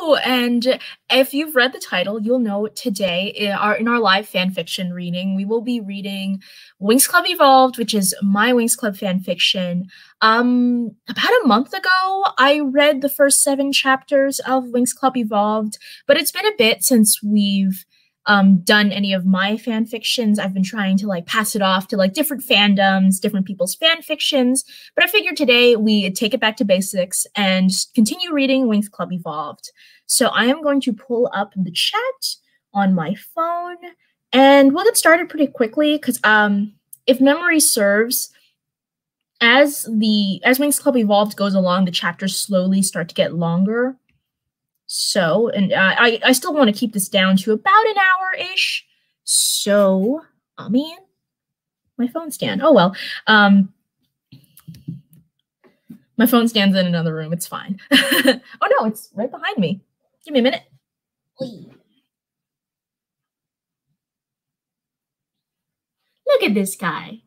Hello, and if you've read the title, you'll know today in our live fanfiction reading, we will be reading Winx Club Evolved, which is my Winx Club fanfiction. About a month ago, I read the first 7 chapters of Winx Club Evolved, but it's been a bit since we've done any of my fanfictions. I've been trying to pass it off to different fandoms, different people's fanfictions, but I figured today we take it back to basics and continue reading Winx Club Evolved. So I am going to pull up the chat on my phone, and we'll get started pretty quickly because if memory serves, as Winx Club Evolved goes along, the chapters slowly start to get longer. So, and I still want to keep this down to about an hour-ish. So, oh man, my phone stand. Oh well. My phone stands in another room. It's fine. Oh no, it's right behind me. Give me a minute. Look at this guy.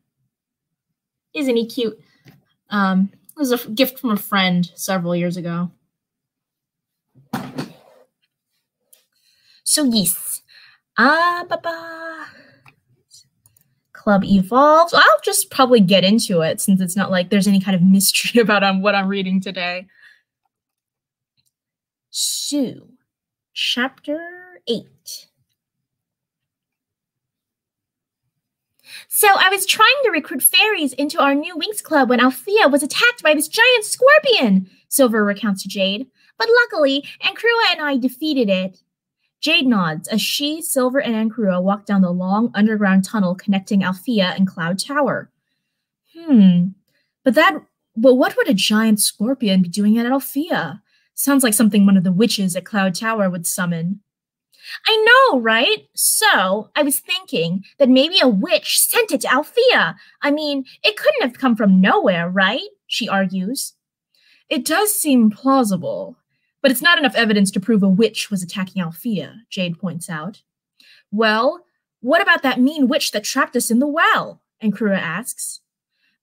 Isn't he cute? It was a gift from a friend several years ago. So yes, Club Evolved. I'll just probably get into it since it's not like there's any kind of mystery about what I'm reading today. So, chapter 8. So I was trying to recruit fairies into our new Winx Club when Althea was attacked by this giant scorpion, Silver recounts to Jade. But luckily, Ancrua and I defeated it. Jade nods as she, Silver, and Ancrua walk down the long underground tunnel connecting Althea and Cloud Tower. But what would a giant scorpion be doing at Althea? Sounds like something one of the witches at Cloud Tower would summon. I know, right? So, I was thinking that maybe a witch sent it to Althea. I mean, it couldn't have come from nowhere, right? She argues. It does seem plausible. But it's not enough evidence to prove a witch was attacking Althea, Jade points out. Well, what about that mean witch that trapped us in the well? Ancrua asks.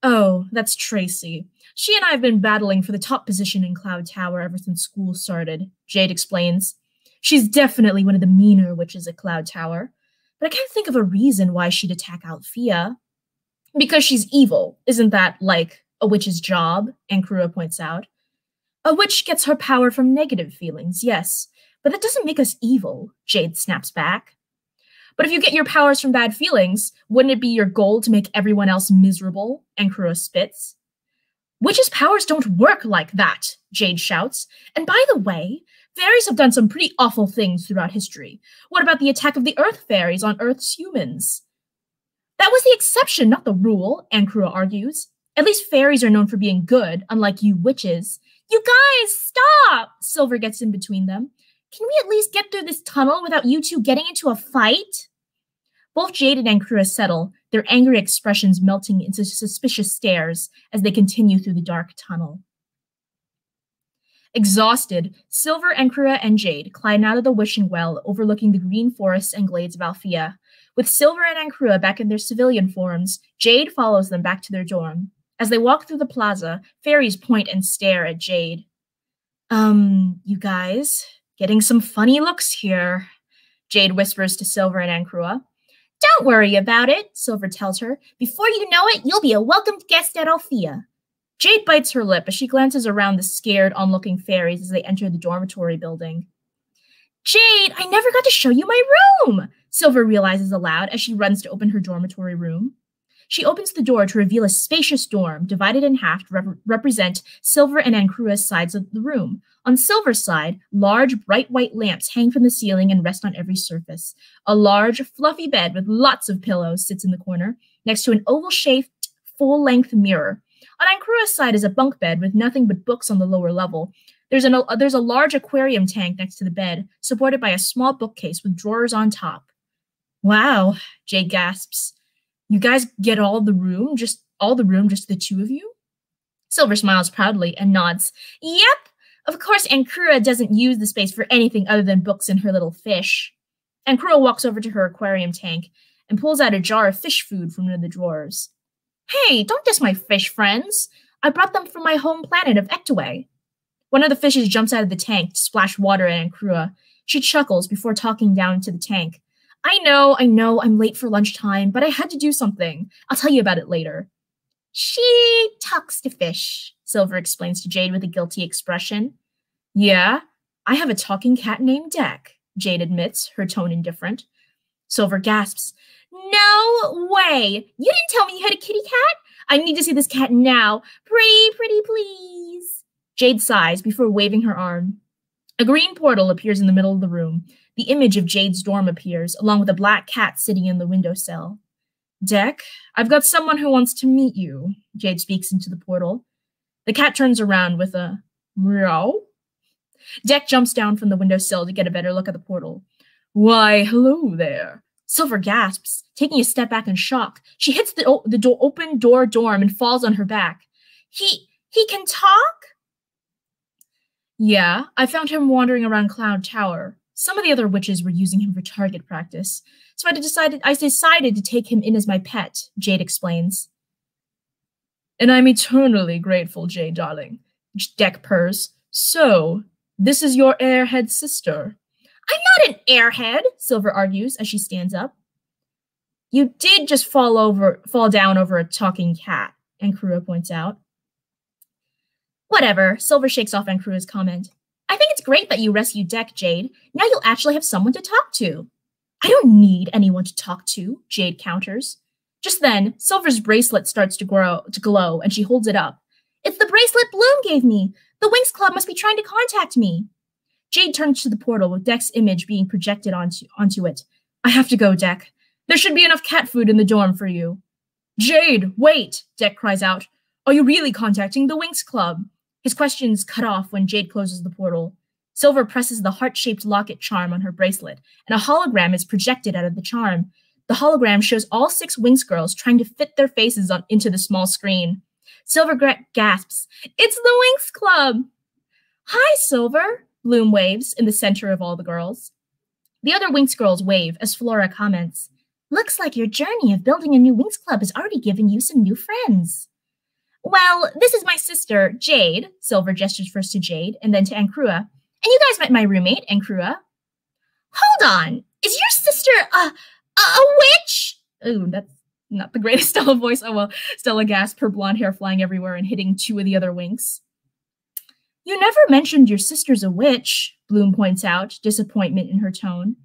Oh, that's Tracy. She and I have been battling for the top position in Cloud Tower ever since school started, Jade explains. She's definitely one of the meaner witches at Cloud Tower, but I can't think of a reason why she'd attack Althea. Because she's evil. Isn't that, like, a witch's job? Ancrua points out. A witch gets her power from negative feelings, yes, but that doesn't make us evil, Jade snaps back. But if you get your powers from bad feelings, wouldn't it be your goal to make everyone else miserable? Ancrua spits. Witches' powers don't work like that, Jade shouts. And by the way, fairies have done some pretty awful things throughout history. What about the attack of the Earth fairies on Earth's humans? That was the exception, not the rule, Ancrua argues. At least fairies are known for being good, unlike you witches. You guys, stop! Silver gets in between them. Can we at least get through this tunnel without you two getting into a fight? Both Jade and Ancrua settle, their angry expressions melting into suspicious stares as they continue through the dark tunnel. Exhausted, Silver, Ancrua, and Jade climb out of the wishing well overlooking the green forests and glades of Althea. With Silver and Ancrua back in their civilian forms, Jade follows them back to their dorm. As they walk through the plaza, fairies point and stare at Jade. You guys, getting some funny looks here, Jade whispers to Silver and Ancrua. Don't worry about it, Silver tells her. Before you know it, you'll be a welcomed guest at Althea. Jade bites her lip as she glances around the scared, onlooking fairies as they enter the dormitory building. Jade, I never got to show you my room, Silver realizes aloud as she runs to open her dormitory room. She opens the door to reveal a spacious dorm, divided in half to represent Silver and Ancrua's sides of the room. On Silver's side, large, bright white lamps hang from the ceiling and rest on every surface. A large, fluffy bed with lots of pillows sits in the corner, next to an oval-shaped, full-length mirror. On Ancrua's side is a bunk bed with nothing but books on the lower level. There's a large aquarium tank next to the bed, supported by a small bookcase with drawers on top. Wow, Jade gasps. You guys get all the room, just the two of you? Silver smiles proudly and nods. Yep, of course Ancrua doesn't use the space for anything other than books and her little fish. Ancrua walks over to her aquarium tank and pulls out a jar of fish food from one of the drawers. Hey, don't diss my fish friends. I brought them from my home planet of Ectaway. One of the fishes jumps out of the tank to splash water at Ankrua. She chuckles before talking down into the tank. I know, I'm late for lunchtime, but I had to do something. I'll tell you about it later. She talks to fish, Silver explains to Jade with a guilty expression. Yeah, I have a talking cat named Deck, Jade admits, her tone indifferent. Silver gasps. No way! You didn't tell me you had a kitty cat? I need to see this cat now. Pretty, please. Jade sighs before waving her arm. A green portal appears in the middle of the room. The image of Jade's dorm appears, along with a black cat sitting in the windowsill. Deck, I've got someone who wants to meet you, Jade speaks into the portal. The cat turns around with a meow. Deck jumps down from the windowsill to get a better look at the portal. Why, hello there. Silver gasps, taking a step back in shock. She hits the open door dorm and falls on her back. He can talk? Yeah, I found him wandering around Cloud Tower. Some of the other witches were using him for target practice, so I decided to take him in as my pet, Jade explains. And I'm eternally grateful, Jade, darling, Deck purrs. So, this is your airhead sister. I'm not an airhead, Silver argues as she stands up. You did just fall down over a talking cat, Ankrua points out. Whatever, Silver shakes off Ankrua's comment. I think it's great that you rescued Deck, Jade. Now you'll actually have someone to talk to. I don't need anyone to talk to, Jade counters. Just then, Silver's bracelet starts to glow, and she holds it up. It's the bracelet Bloom gave me. The Winx Club must be trying to contact me. Jade turns to the portal with Deck's image being projected onto it. I have to go, Deck. There should be enough cat food in the dorm for you. Jade, wait, Deck cries out. Are you really contacting the Winx Club? His question's cut off when Jade closes the portal. Silver presses the heart-shaped locket charm on her bracelet, and a hologram is projected out of the charm. The hologram shows all 6 Winx girls trying to fit their faces into the small screen. Silver gasps, It's the Winx Club! Hi, Silver, Bloom waves in the center of all the girls. The other Winx girls wave as Flora comments, Looks like your journey of building a new Winx Club has already given you some new friends. Well, this is my sister, Jade. Silver gestures first to Jade and then to Ankrua. And you guys met my roommate, Ankrua. Hold on. Is your sister a witch? Ooh, that's not the greatest Stella voice. Oh, well, Stella gasped, her blonde hair flying everywhere and hitting 2 of the other Winx. You never mentioned your sister's a witch, Bloom points out, disappointment in her tone.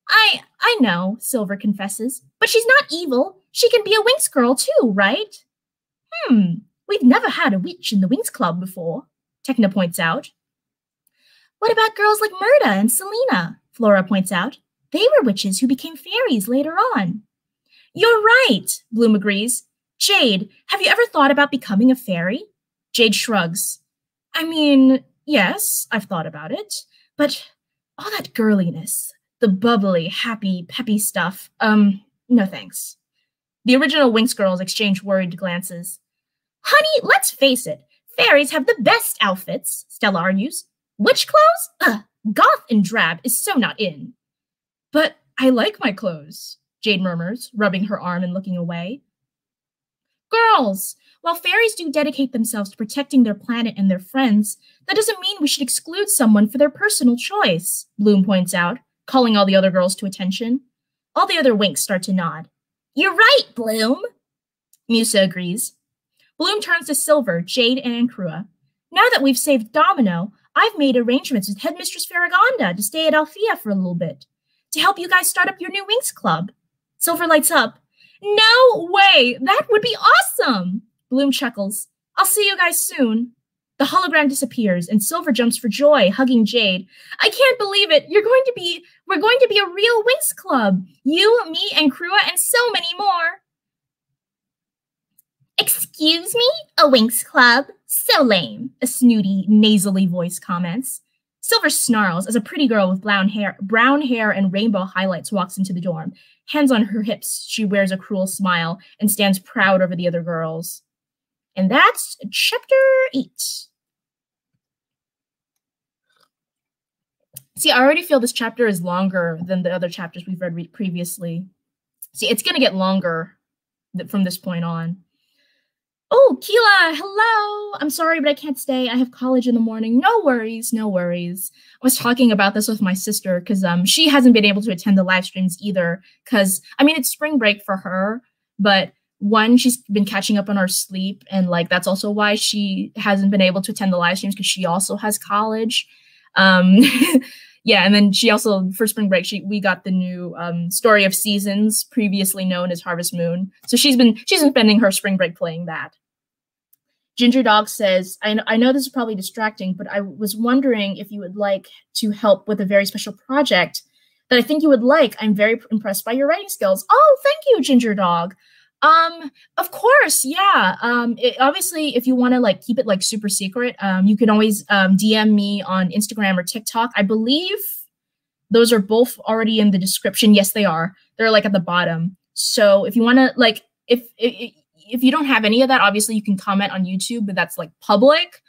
I know, Silver confesses, but she's not evil. She can be a Winx girl too, right? We've never had a witch in the Winx Club before, Techna points out. What about girls like Murda and Selena? Flora points out. They were witches who became fairies later on. You're right, Bloom agrees. Jade, have you ever thought about becoming a fairy? Jade shrugs. I mean, yes, I've thought about it, but all that girliness, the bubbly, happy, peppy stuff, no thanks. The original Winx girls exchange worried glances. Honey, let's face it, fairies have the best outfits, Stella argues. Witch clothes? Goth and drab is so not in. But I like my clothes, Jade murmurs, rubbing her arm and looking away. Girls, while fairies do dedicate themselves to protecting their planet and their friends, that doesn't mean we should exclude someone for their personal choice, Bloom points out, calling all the other girls to attention. All the other Winx start to nod. You're right, Bloom, Musa agrees. Bloom turns to Silver, Jade, and Ankrua. Now that we've saved Domino, I've made arrangements with Headmistress Farragonda to stay at Althea for a little bit, to help you guys start up your new Winx Club. Silver lights up. No way! That would be awesome! Bloom chuckles. I'll see you guys soon. The hologram disappears, and Silver jumps for joy, hugging Jade. I can't believe it! We're going to be a real Winx Club! You, me, and Krua, and so many more! Excuse me? A Winx Club? So lame, a snooty, nasally voice comments. Silver snarls as a pretty girl with brown hair and rainbow highlights walks into the dorm. Hands on her hips, she wears a cruel smile and stands proud over the other girls. And that's chapter 8. See, I already feel this chapter is longer than the other chapters we've read previously. See, it's going to get longer from this point on. Oh, Keela, hello. I'm sorry, but I can't stay. I have college in the morning. No worries, no worries. I was talking about this with my sister because she hasn't been able to attend the live streams either. Because I mean, it's spring break for her, but one, she's been catching up on her sleep, and like that's also why she hasn't been able to attend the live streams because she also has college. Um, yeah, and then she also for spring break we got the new Story of Seasons, previously known as Harvest Moon. So she's been spending her spring break playing that. Ginger Dog says, I know this is probably distracting, but I was wondering if you would like to help with a very special project that I think you would like. I'm very impressed by your writing skills. Oh, thank you, Ginger Dog. Of course, yeah. Obviously, if you want to like keep it like super secret, you can always DM me on Instagram or TikTok. I believe those are both already in the description. Yes, they are. They're like at the bottom. So if you want to like, if you don't have any of that, obviously you can comment on YouTube, but that's like public.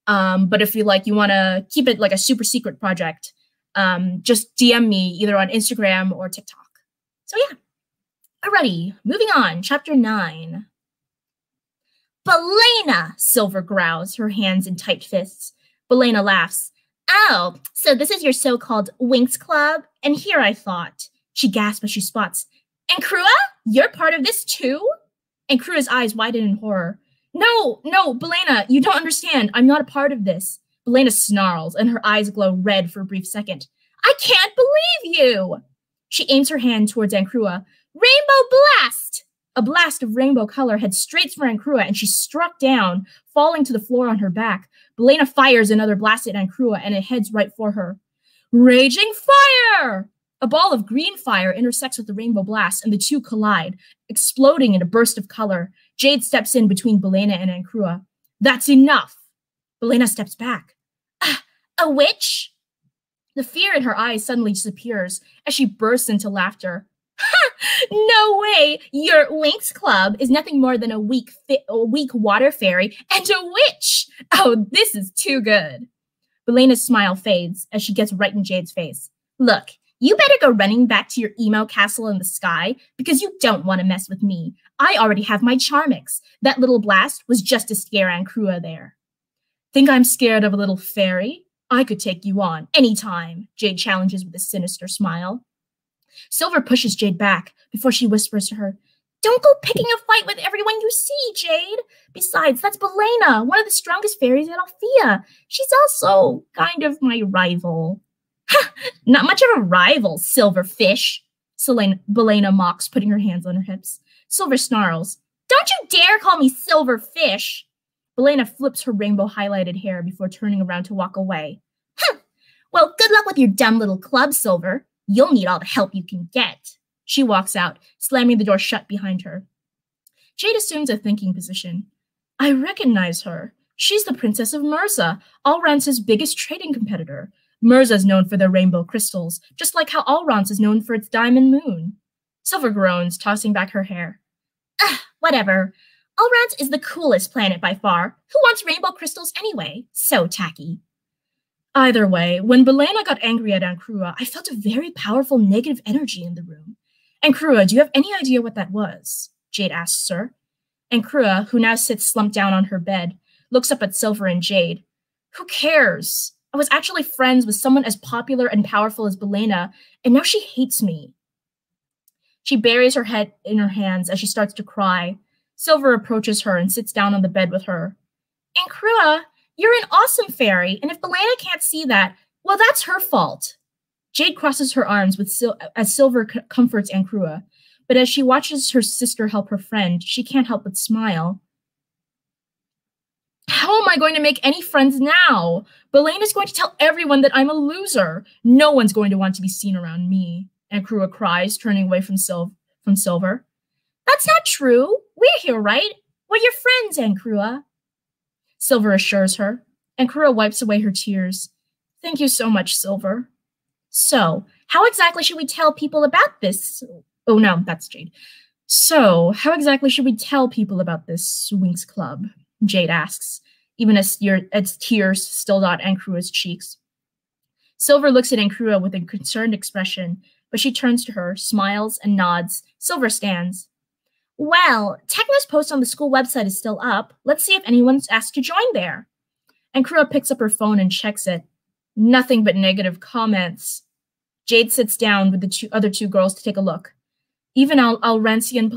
But if you like, you want to keep it like a super secret project, just DM me either on Instagram or TikTok. So yeah. Alrighty, moving on. Chapter 9. Belena, Silver growls, her hands in tight fists. Belena laughs. Oh, so this is your so-called Winx Club? And here I thought. She gasps as she spots. And Krua, you're part of this too? And Krua's eyes widen in horror. No, Belena, you don't understand. I'm not a part of this. Belena snarls, and her eyes glow red for a brief second. I can't believe you! She aims her hand towards Ankrua. Rainbow Blast! A blast of rainbow color heads straight for Ankrua, and she struck down, falling to the floor on her back. Belena fires another blast at Ankrua, and it heads right for her. Raging Fire! A ball of green fire intersects with the rainbow blast, and the two collide, exploding in a burst of color. Jade steps in between Belena and Ankrua. That's enough! Belena steps back. A witch? The fear in her eyes suddenly disappears as she bursts into laughter. Ha! No way! Your Winx Club is nothing more than a weak water fairy and a witch! Oh, this is too good. Belena's smile fades as she gets right in Jade's face. Look, you better go running back to your emo castle in the sky because you don't want to mess with me. I already have my Charmix. That little blast was just to scare Ankrua there. Think I'm scared of a little fairy? I could take you on anytime, Jade challenges with a sinister smile. Silver pushes Jade back before she whispers to her, Don't go picking a fight with everyone you see, Jade. Besides, that's Belena, one of the strongest fairies at Althea. She's also kind of my rival. Ha! Not much of a rival, Silverfish. Belena mocks, putting her hands on her hips. Silver snarls, Don't you dare call me Silverfish. Belena flips her rainbow-highlighted hair before turning around to walk away. Huh! Well, good luck with your dumb little club, Silver. You'll need all the help you can get. She walks out, slamming the door shut behind her. Jade assumes a thinking position. I recognize her. She's the Princess of Mirza, Alrance's biggest trading competitor. Mirza's known for their rainbow crystals, just like how Alrance is known for its diamond moon. Silver groans, tossing back her hair. Whatever. Alrance is the coolest planet by far. Who wants rainbow crystals anyway? So tacky. Either way, when Belena got angry at Ankrua, I felt a very powerful negative energy in the room. Ankrua, do you have any idea what that was? Jade asks her. Ankrua, who now sits slumped down on her bed, looks up at Silver and Jade. Who cares? I was actually friends with someone as popular and powerful as Belena, and now she hates me. She buries her head in her hands as she starts to cry. Silver approaches her and sits down on the bed with her. Ankrua, you're an awesome fairy, and if Belena can't see that, well, that's her fault. Jade crosses her arms as Silver comforts Ankrua, but as she watches her sister help her friend, she can't help but smile. How am I going to make any friends now? Belena's going to tell everyone that I'm a loser. No one's going to want to be seen around me, Ankrua cries, turning away from Silver. That's not true. We're here, right? We're your friends, Ankrua. Silver assures her. Ankrua wipes away her tears. Thank you so much, Silver. So, how exactly should we tell people about this? Oh, no, that's Jade. So, how exactly should we tell people about this Winx Club? Jade asks, even as tears still dot Ankrua's cheeks. Silver looks at Ankrua with a concerned expression, but she turns to her, smiles, and nods. Silver stands. Well, Techno's post on the school website is still up. Let's see if anyone's asked to join there. And Krua picks up her phone and checks it. Nothing but negative comments. Jade sits down with the other two girls to take a look. Even Alrancian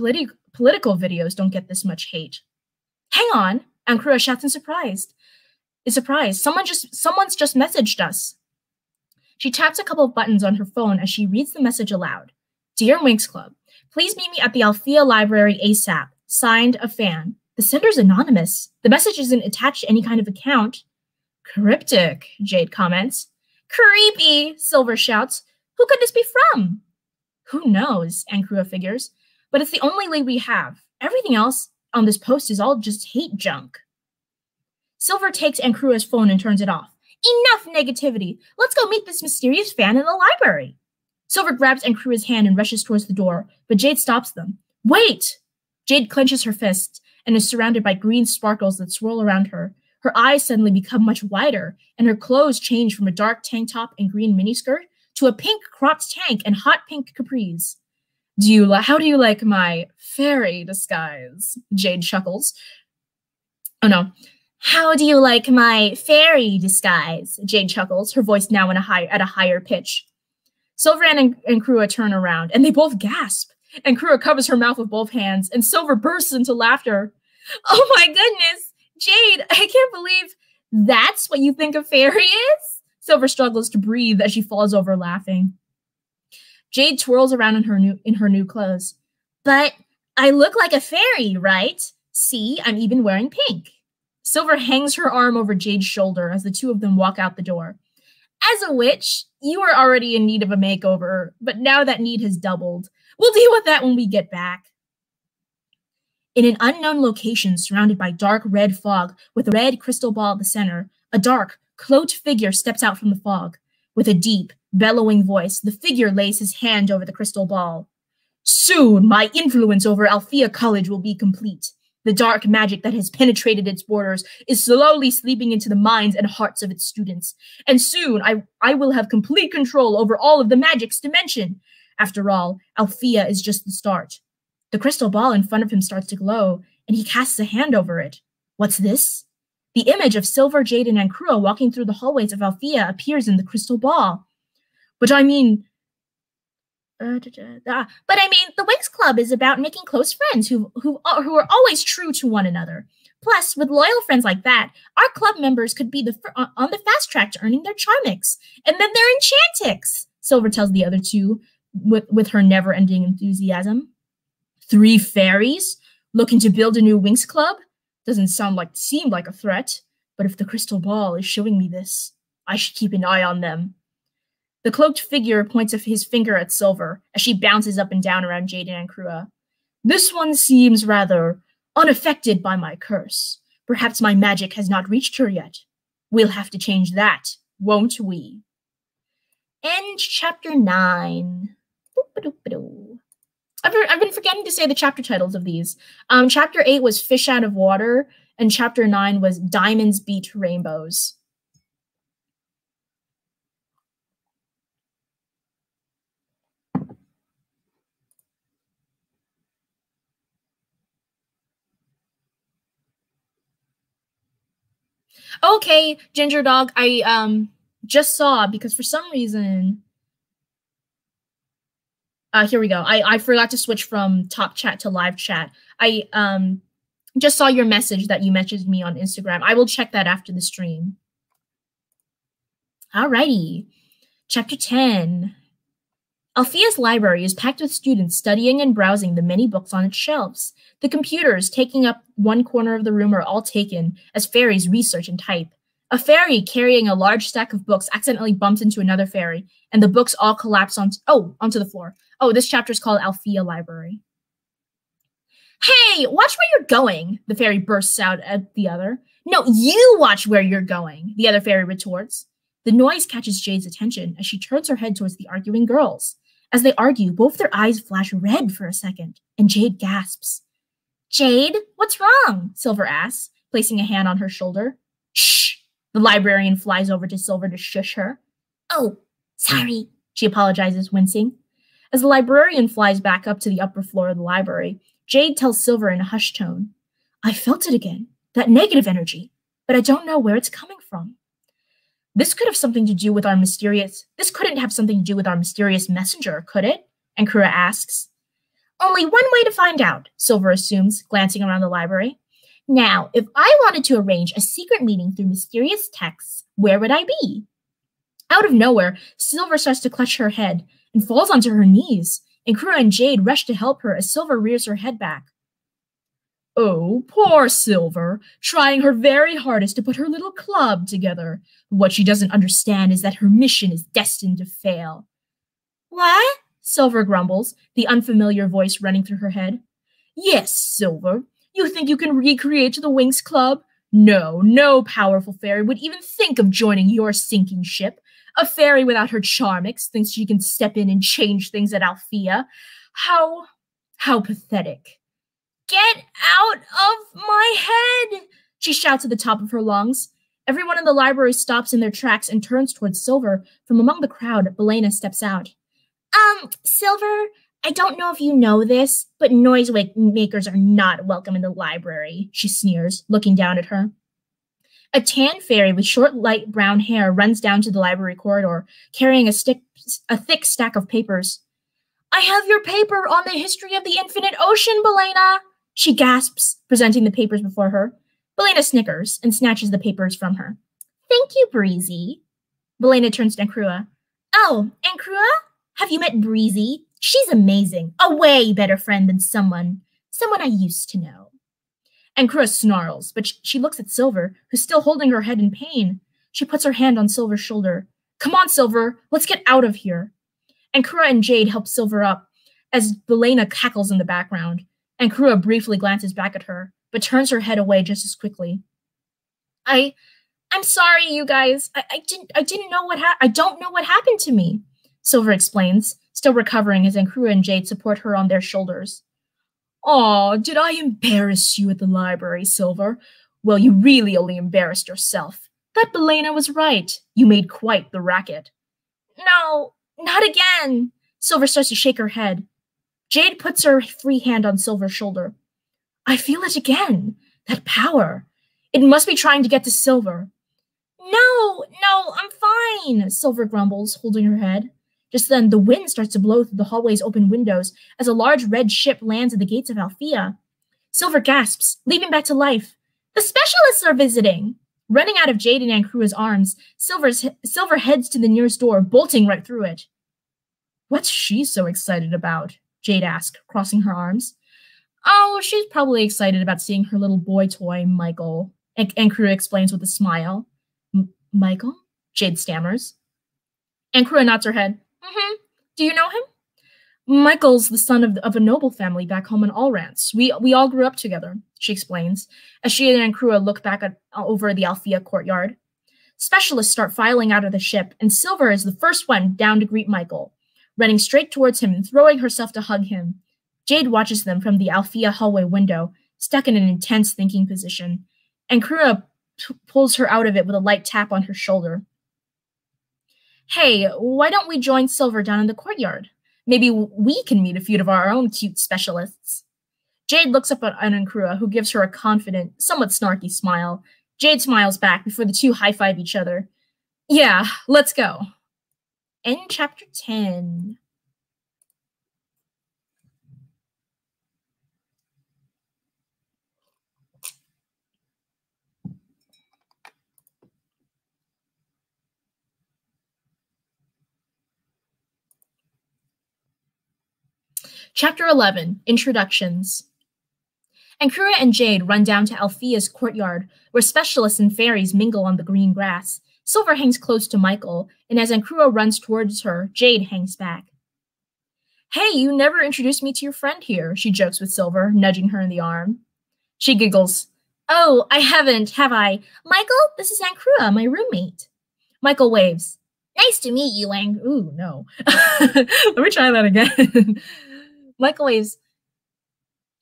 political videos don't get this much hate. Hang on, and Krua shouts in surprise. Someone's just messaged us. She taps a couple of buttons on her phone as she reads the message aloud. Dear Winx Club, please meet me at the Althea Library ASAP. Signed, a fan. The sender's anonymous. The message isn't attached to any kind of account. Cryptic, Jade comments. Creepy, Silver shouts. Who could this be from? Who knows, Krua figures. But it's the only lead we have. Everything else on this post is all just hate junk. Silver takes Krua's phone and turns it off. Enough negativity. Let's go meet this mysterious fan in the library. Silver grabs Krua's hand and rushes towards the door, but Jade stops them. Wait! Jade clenches her fists and is surrounded by green sparkles that swirl around her. Her eyes suddenly become much wider, and her clothes change from a dark tank top and green miniskirt to a pink cropped tank and hot pink capris. How do you like my fairy disguise? Jade chuckles. Oh no. How do you like my fairy disguise? Jade chuckles, her voice now at a higher pitch. Silver and Krua turn around, and they both gasp. And Krua covers her mouth with both hands, and Silver bursts into laughter. Oh my goodness, Jade, I can't believe that's what you think a fairy is? Silver struggles to breathe as she falls over laughing. Jade twirls around in her new clothes. But I look like a fairy, right? See, I'm even wearing pink. Silver hangs her arm over Jade's shoulder as the two of them walk out the door. As a witch, you were already in need of a makeover, but now that need has doubled. We'll deal with that when we get back. In an unknown location surrounded by dark red fog with a red crystal ball at the center, a dark, cloaked figure steps out from the fog. With a deep, bellowing voice, the figure lays his hand over the crystal ball. Soon, my influence over Althea College will be complete. The dark magic that has penetrated its borders is slowly sleeping into the minds and hearts of its students. And soon, I will have complete control over all of the magic's dimension. After all, Althea is just the start. The crystal ball in front of him starts to glow, and he casts a hand over it. What's this? The image of Silver, Jade, and Krua walking through the hallways of Althea appears in the crystal ball. But I mean, the Winx Club is about making close friends who are always true to one another. Plus, with loyal friends like that, our club members could be on the fast track to earning their Charmix, and then their Enchantix. Silver tells the other two with her never-ending enthusiasm. 3 fairies looking to build a new Winx Club? Doesn't seem like a threat, but if the crystal ball is showing me this, I should keep an eye on them. The cloaked figure points his finger at Silver as she bounces up and down around Jaden and Krua. This one seems rather unaffected by my curse. Perhaps my magic has not reached her yet. We'll have to change that, won't we? End chapter 9. I've been forgetting to say the chapter titles of these. Chapter 8 was Fish Out of Water, and chapter 9 was Diamonds Beat Rainbows. Okay, Ginger Dog, I just saw, because for some reason, here we go. I forgot to switch from top chat to live chat. I just saw your message that you messaged me on Instagram. I will check that after the stream. Alrighty, chapter 10. Althea's library is packed with students studying and browsing the many books on its shelves. The computers taking up one corner of the room are all taken as fairies research and type. A fairy carrying a large stack of books accidentally bumps into another fairy, and the books all collapse onto the floor. Oh, this chapter is called Althea Library. Hey, watch where you're going, the fairy bursts out at the other. No, you watch where you're going, the other fairy retorts. The noise catches Jade's attention as she turns her head towards the arguing girls. As they argue, both their eyes flash red for a second, and Jade gasps. Jade, what's wrong? Silver asks, placing a hand on her shoulder. Shh! The librarian flies over to Silver to shush her. Oh, sorry, she apologizes, wincing. As the librarian flies back up to the upper floor of the library, Jade tells Silver in a hushed tone, I felt it again, that negative energy, but I don't know where it's coming from. This couldn't have something to do with our mysterious messenger, could it? Ankura asks. Only one way to find out, Silver assumes, glancing around the library. Now, if I wanted to arrange a secret meeting through mysterious texts, where would I be? Out of nowhere, Silver starts to clutch her head and falls onto her knees. Ankura and Jade rush to help her as Silver rears her head back. Oh, poor Silver, trying her very hardest to put her little club together. What she doesn't understand is that her mission is destined to fail. What? Silver grumbles, the unfamiliar voice running through her head. Yes, Silver. You think you can recreate the Winx Club? No, no powerful fairy would even think of joining your sinking ship. A fairy without her charmix thinks she can step in and change things at Alfea. How pathetic. Get out of my head! She shouts at the top of her lungs. Everyone in the library stops in their tracks and turns towards Silver. From among the crowd, Belena steps out. Silver, I don't know if you know this, but noise makers are not welcome in the library, she sneers, looking down at her. A tan fairy with short, light brown hair runs down to the library corridor, carrying a thick stack of papers. I have your paper on the history of the infinite ocean, Belena! She gasps, presenting the papers before her. Belena snickers and snatches the papers from her. Thank you, Breezy. Belena turns to Ankura. Oh, Ankura? Have you met Breezy? She's amazing. A way better friend than someone I used to know. Ankura snarls, but she looks at Silver, who's still holding her head in pain. She puts her hand on Silver's shoulder. Come on, Silver, let's get out of here. Ankura and Jade help Silver up, as Belena cackles in the background. Ankura briefly glances back at her, but turns her head away just as quickly. I'm sorry, you guys. I don't know what happened to me, Silver explains, still recovering as Ankura and Jade support her on their shoulders. Aw, did I embarrass you at the library, Silver? Well, you really only embarrassed yourself. That Belena was right. You made quite the racket. No, not again. Silver starts to shake her head. Jade puts her free hand on Silver's shoulder. I feel it again. That power. It must be trying to get to Silver. No, I'm fine, Silver grumbles, holding her head. Just then, the wind starts to blow through the hallway's open windows as a large red ship lands at the gates of Alfea. Silver gasps, leaping back to life. The specialists are visiting! Running out of Jade and Ankura's arms, Silver heads to the nearest door, bolting right through it. What's she so excited about? Jade asked, crossing her arms. Oh, she's probably excited about seeing her little boy toy, Michael, Ankura explains with a smile. Michael? Jade stammers. Ankura nods her head. Do you know him? Michael's the son of a noble family back home in Allrance. We all grew up together, she explains, as she and Ankura look back over the Alfea courtyard. Specialists start filing out of the ship, and Silver is the first one down to greet Michael, running straight towards him and throwing herself to hug him. Jade watches them from the Alfea hallway window, stuck in an intense thinking position. Ankura pulls her out of it with a light tap on her shoulder. Hey, why don't we join Silver down in the courtyard? Maybe we can meet a few of our own cute specialists. Jade looks up at Ankura, who gives her a confident, somewhat snarky smile. Jade smiles back before the two high-five each other. Yeah, let's go. End chapter 10. Chapter 11, Introductions. Ankura and Jade run down to Alfea's courtyard, where specialists and fairies mingle on the green grass. Silver hangs close to Michael, and as Ankura runs towards her, Jade hangs back. Hey, you never introduced me to your friend here, she jokes with Silver, nudging her in the arm. She giggles. Oh, I haven't, have I? Michael, this is Ankura, my roommate. Michael waves. Nice to meet you, Ooh, no. Let me try that again. Michael waves.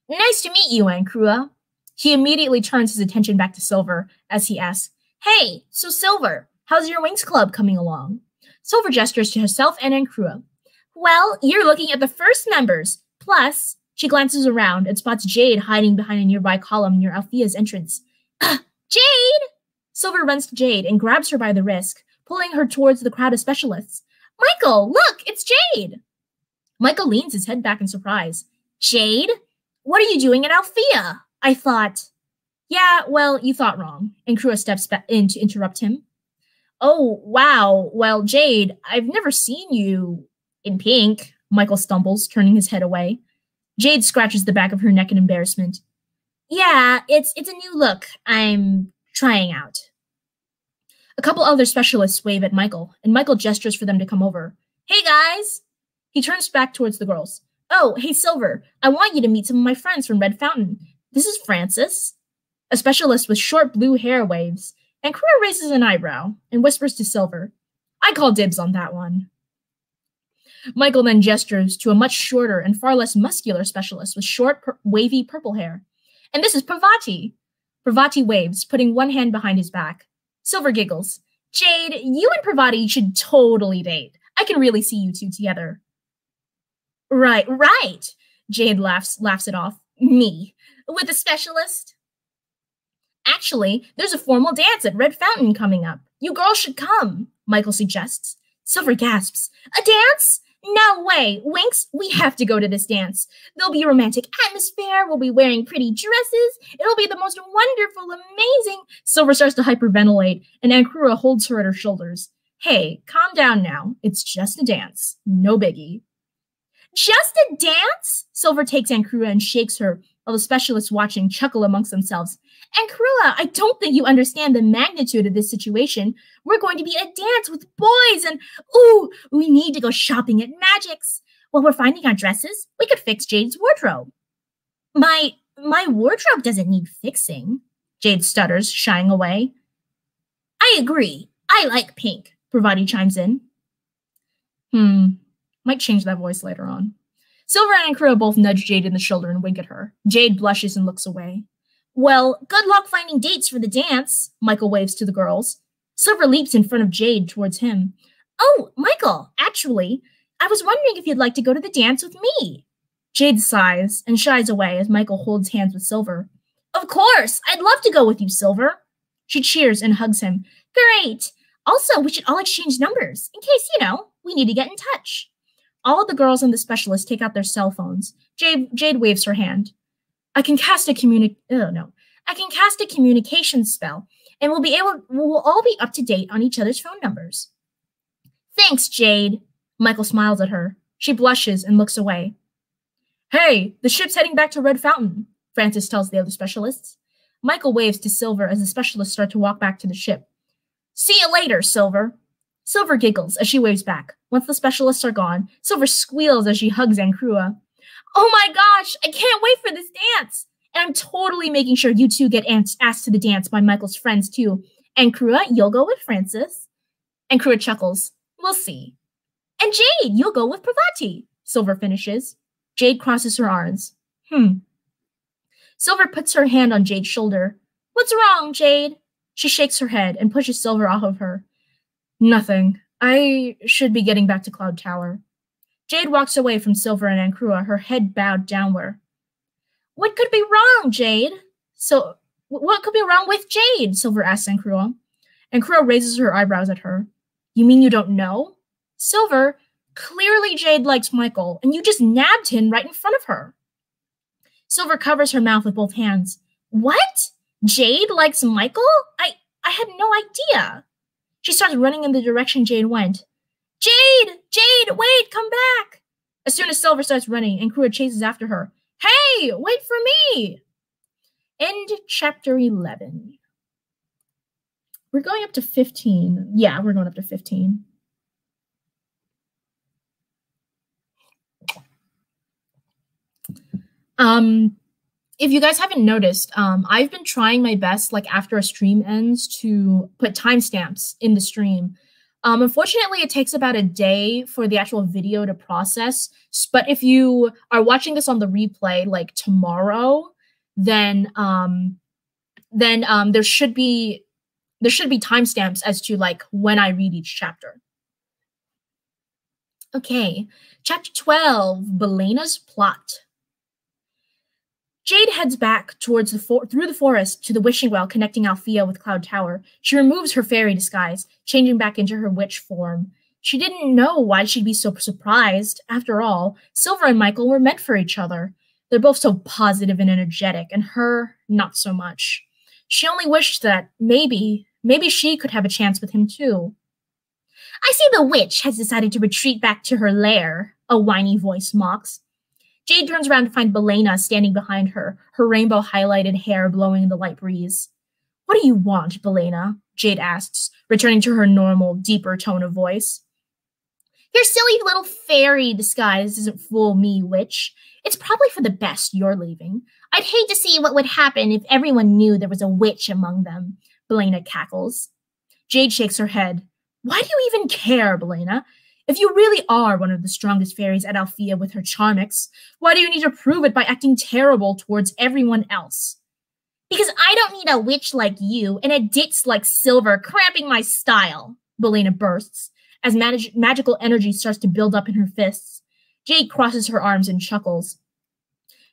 Nice to meet you, Ankura. He immediately turns his attention back to Silver as he asks, Hey, so Silver, how's your Winx Club coming along? Silver gestures to herself and Ankura. Well, you're looking at the first members, plus She glances around and spots Jade hiding behind a nearby column near Althea's entrance. Jade! Silver runs to Jade and grabs her by the wrist, pulling her towards the crowd of specialists. Michael, look, it's Jade! Michael leans his head back in surprise. Jade? What are you doing at Althea? I thought. Yeah, well, you thought wrong. And Krua steps in to interrupt him. Oh, wow. Well, Jade, I've never seen you in pink. Michael stumbles, turning his head away. Jade scratches the back of her neck in embarrassment. Yeah, it's a new look I'm trying out. A couple other specialists wave at Michael, and Michael gestures for them to come over. Hey, guys! He turns back towards the girls. Oh, hey, Silver, I want you to meet some of my friends from Red Fountain. This is Francis. A specialist with short blue hair waves, and Krua raises an eyebrow and whispers to Silver. I call dibs on that one. Michael then gestures to a much shorter and far less muscular specialist with short, wavy purple hair. And this is Pravati. Pravati waves, putting one hand behind his back. Silver giggles. Jade, you and Pravati should totally date. I can really see you two together. Right. Jade laughs it off. Me. With a specialist? Actually, there's a formal dance at Red Fountain coming up. You girls should come, Michael suggests. Silver gasps. A dance? No way. Winx, we have to go to this dance. There'll be a romantic atmosphere. We'll be wearing pretty dresses. It'll be the most wonderful, amazing. Silver starts to hyperventilate, and Ankrua holds her at her shoulders. Hey, calm down now. It's just a dance. No biggie. Just a dance? Silver takes Ankrua and shakes her, while the specialists watching chuckle amongst themselves. Ankrua, I don't think you understand the magnitude of this situation. We're going to be a dance with boys and, ooh, we need to go shopping at Magic's. While we're finding our dresses, we could fix Jade's wardrobe. My wardrobe doesn't need fixing, Jade stutters, shying away. I agree. I like pink, Pravati chimes in. Might change that voice later on. Silver and Ankrua both nudge Jade in the shoulder and wink at her. Jade blushes and looks away. Well, good luck finding dates for the dance, Michael waves to the girls. Silver leaps in front of Jade towards him. Oh, Michael, actually, I was wondering if you'd like to go to the dance with me. Jade sighs and shies away as Michael holds hands with Silver. Of course, I'd love to go with you, Silver. She cheers and hugs him. Great. Also, we should all exchange numbers in case, we need to get in touch. All of the girls and the specialists take out their cell phones. Jade waves her hand. I can cast a communication spell, and we'll all be up to date on each other's phone numbers. Thanks, Jade. Michael smiles at her. She blushes and looks away. Hey, the ship's heading back to Red Fountain, Francis tells the other specialists. Michael waves to Silver as the specialists start to walk back to the ship. See you later, Silver. Silver giggles as she waves back. Once the specialists are gone, Silver squeals as she hugs Ankrua. Oh my gosh, I can't wait for this dance. And I'm totally making sure you two get asked to the dance by Michael's friends too. Ankrua, you'll go with Francis. Ankrua chuckles. We'll see. And Jade, you'll go with Pravati. Silver finishes. Jade crosses her arms. Silver puts her hand on Jade's shoulder. What's wrong, Jade? She shakes her head and pushes Silver off of her. Nothing. I should be getting back to Cloud Tower. Jade walks away from Silver and Ankrua, her head bowed downward. What could be wrong, Jade? What could be wrong with Jade? Silver asks Ankrua. Ankrua raises her eyebrows at her. You mean you don't know? Silver, clearly Jade likes Michael, and you just nabbed him right in front of her. Silver covers her mouth with both hands. What? Jade likes Michael? I had no idea. She starts running in the direction Jade went. Jade! Wait, come back! As soon as Silver starts running, Ankrua chases after her. Hey, wait for me! End chapter 11. We're going up to 15. Yeah, we're going up to 15. If you guys haven't noticed, I've been trying my best, after a stream ends, to put timestamps in the stream. Unfortunately, it takes about a day for the actual video to process. But if you are watching this on the replay, tomorrow, then there should be timestamps as to when I read each chapter. Okay, chapter 12, Belena's plot. Jade heads back towards through the forest to the wishing well connecting Althea with Cloud Tower. She removes her fairy disguise, changing back into her witch form. She didn't know why she'd be so surprised. After all, Silver and Michael were meant for each other. They're both so positive and energetic, and her, not so much. She only wished that maybe she could have a chance with him too. I see the witch has decided to retreat back to her lair, a whiny voice mocks. Jade turns around to find Belena standing behind her, her rainbow-highlighted hair blowing in the light breeze. What do you want, Belena? Jade asks, returning to her normal, deeper tone of voice. Your silly little fairy disguise doesn't fool me, witch. It's probably for the best you're leaving. I'd hate to see what would happen if everyone knew there was a witch among them, Belena cackles. Jade shakes her head. Why do you even care, Belena? If you really are one of the strongest fairies at Althea with her charmix, why do you need to prove it by acting terrible towards everyone else? Because I don't need a witch like you and a ditz like Silver cramping my style, Belena bursts, as magical energy starts to build up in her fists. Jade crosses her arms and chuckles.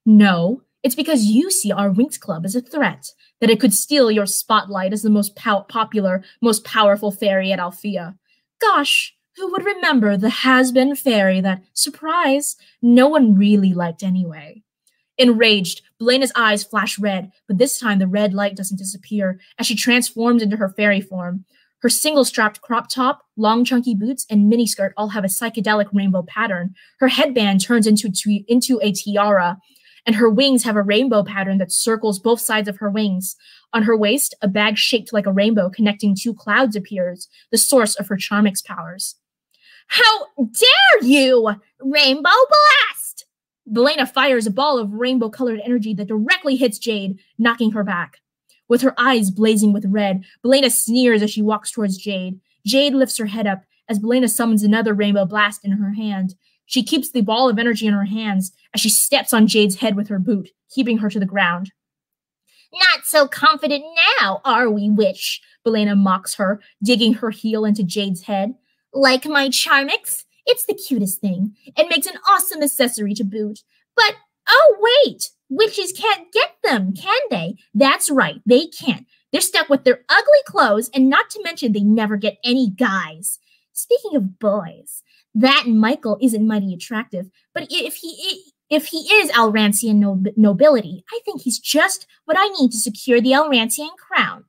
No, it's because you see our Winx Club as a threat, that it could steal your spotlight as the most popular, most powerful fairy at Althea. Gosh, who would remember the has-been fairy that, surprise, no one really liked anyway? Enraged, Belena's eyes flash red, but this time the red light doesn't disappear as she transforms into her fairy form. Her single-strapped crop top, long chunky boots, and miniskirt all have a psychedelic rainbow pattern. Her headband turns into a tiara, and her wings have a rainbow pattern that circles both sides of her wings. On her waist, a bag shaped like a rainbow connecting two clouds appears, the source of her charmix powers. How dare you! Rainbow blast! Belena fires a ball of rainbow-colored energy that directly hits Jade, knocking her back. With her eyes blazing with red, Belena sneers as she walks towards Jade. Jade lifts her head up as Belena summons another rainbow blast in her hand. She keeps the ball of energy in her hands as she steps on Jade's head with her boot, keeping her to the ground. Not so confident now, are we, witch? Belena mocks her, digging her heel into Jade's head. Like my charmix? It's the cutest thing, and makes an awesome accessory to boot. But, oh wait, witches can't get them, can they? That's right, they can't. They're stuck with their ugly clothes, and not to mention they never get any guys. Speaking of boys, that Michael isn't mighty attractive, but if he is Alrancian nobility, I think he's just what I need to secure the Alrancian crown.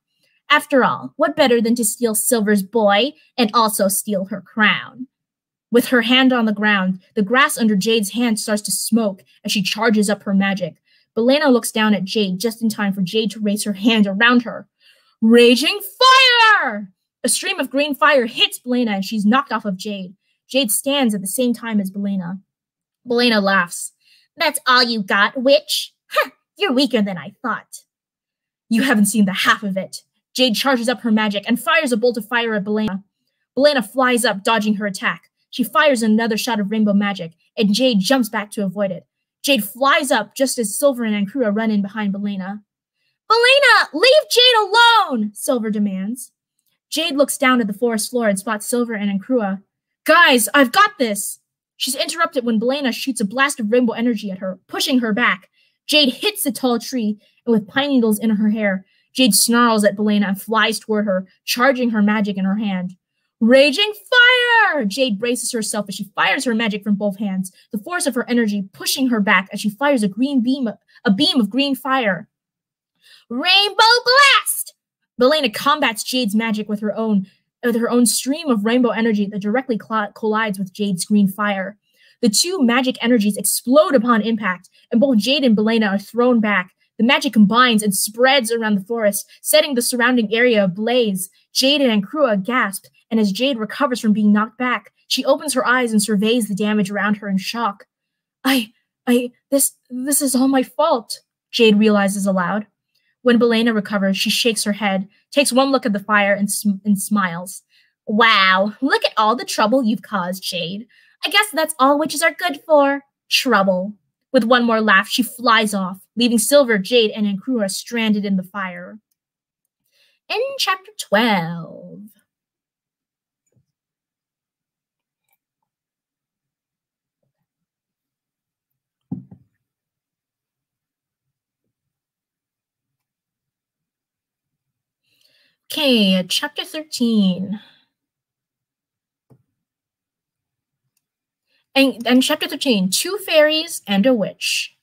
After all, what better than to steal Silver's boy and also steal her crown? With her hand on the ground, the grass under Jade's hand starts to smoke as she charges up her magic. Belena looks down at Jade just in time for Jade to raise her hand around her. Raging fire! A stream of green fire hits Belena and she's knocked off of Jade. Jade stands at the same time as Belena. Belena laughs. That's all you got, witch? Huh, you're weaker than I thought. You haven't seen the half of it. Jade charges up her magic and fires a bolt of fire at Belena. Belena flies up, dodging her attack. She fires another shot of rainbow magic, and Jade jumps back to avoid it. Jade flies up just as Silver and Ankura run in behind Belena. Belena, leave Jade alone, Silver demands. Jade looks down at the forest floor and spots Silver and Ankura. Guys, I've got this! She's interrupted when Belena shoots a blast of rainbow energy at her, pushing her back. Jade hits the tall tree, and with pine needles in her hair, Jade snarls at Belena and flies toward her, charging her magic in her hand. Raging fire! Jade braces herself as she fires her magic from both hands, the force of her energy pushing her back as she fires a beam of green fire. Rainbow blast! Belena combats Jade's magic with her own stream of rainbow energy that directly collides with Jade's green fire. The two magic energies explode upon impact, and both Jade and Belena are thrown back. The magic combines and spreads around the forest, setting the surrounding area ablaze. Jade and Ankura gasp, and as Jade recovers from being knocked back, she opens her eyes and surveys the damage around her in shock. This is all my fault, Jade realizes aloud. When Belena recovers, she shakes her head, takes one look at the fire, and smiles. Wow, look at all the trouble you've caused, Jade. I guess that's all witches are good for. Trouble. With one more laugh, she flies off, leaving Silver, Jade, and Ankura stranded in the fire. In Chapter 12. Okay, chapter 13. And chapter 13, Two Fairies and a Witch.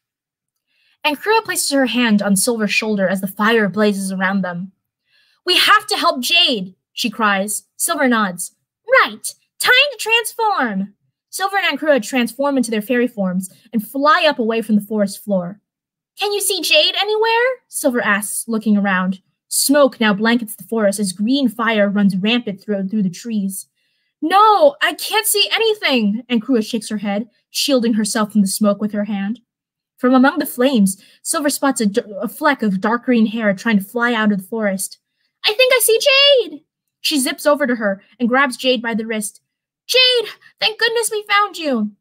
And Krua places her hand on Silver's shoulder as the fire blazes around them. We have to help Jade, she cries. Silver nods. Right, time to transform. Silver and Krua transform into their fairy forms and fly up away from the forest floor. Can you see Jade anywhere? Silver asks, looking around. Smoke now blankets the forest as green fire runs rampant through the trees. No, I can't see anything, and Krua shakes her head, shielding herself from the smoke with her hand. From among the flames, Silver spots a fleck of dark green hair trying to fly out of the forest. I think I see Jade! She zips over to her and grabs Jade by the wrist. Jade, thank goodness we found you!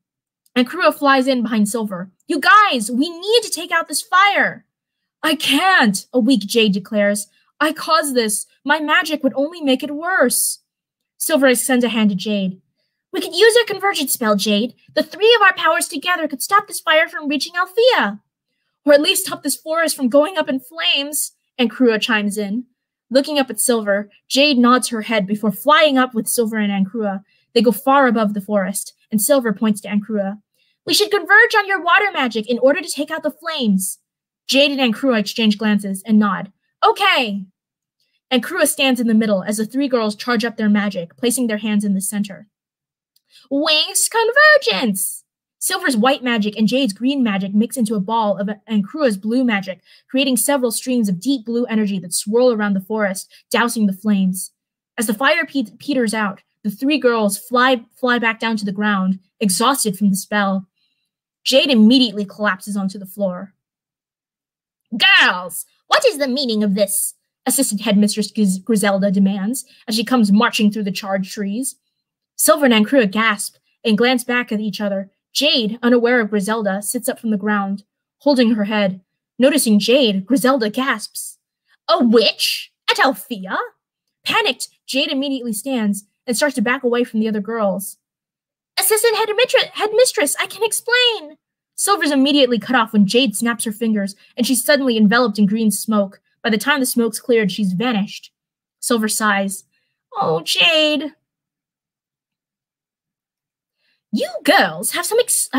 And Krua flies in behind Silver. You guys, we need to take out this fire! I can't, a weak Jade declares. I caused this. My magic would only make it worse. Silver extends a hand to Jade. We could use your convergence spell, Jade. The three of our powers together could stop this fire from reaching Althea. Or at least stop this forest from going up in flames, and Krua chimes in. Looking up at Silver, Jade nods her head before flying up with Silver and Ankrua. They go far above the forest, and Silver points to Ankrua. We should converge on your water magic in order to take out the flames. Jade and Ankrua exchange glances and nod. Okay. Ankrua stands in the middle as the three girls charge up their magic, placing their hands in the center. Winx convergence! Silver's white magic and Jade's green magic mix into a ball of Ankrua's blue magic, creating several streams of deep blue energy that swirl around the forest, dousing the flames. As the fire peters out, the three girls fly back down to the ground, exhausted from the spell. Jade immediately collapses onto the floor. Girls, what is the meaning of this? Assistant Headmistress Griselda demands, as she comes marching through the charged trees. Silver and Ankrua gasp and glance back at each other. Jade, unaware of Griselda, sits up from the ground, holding her head. Noticing Jade, Griselda gasps. A witch? At Althea? Panicked, Jade immediately stands and starts to back away from the other girls. Assistant Headmistress, I can explain. Silver's immediately cut off when Jade snaps her fingers, and she's suddenly enveloped in green smoke. By the time the smoke's cleared, she's vanished. Silver sighs. Oh, Jade. You girls have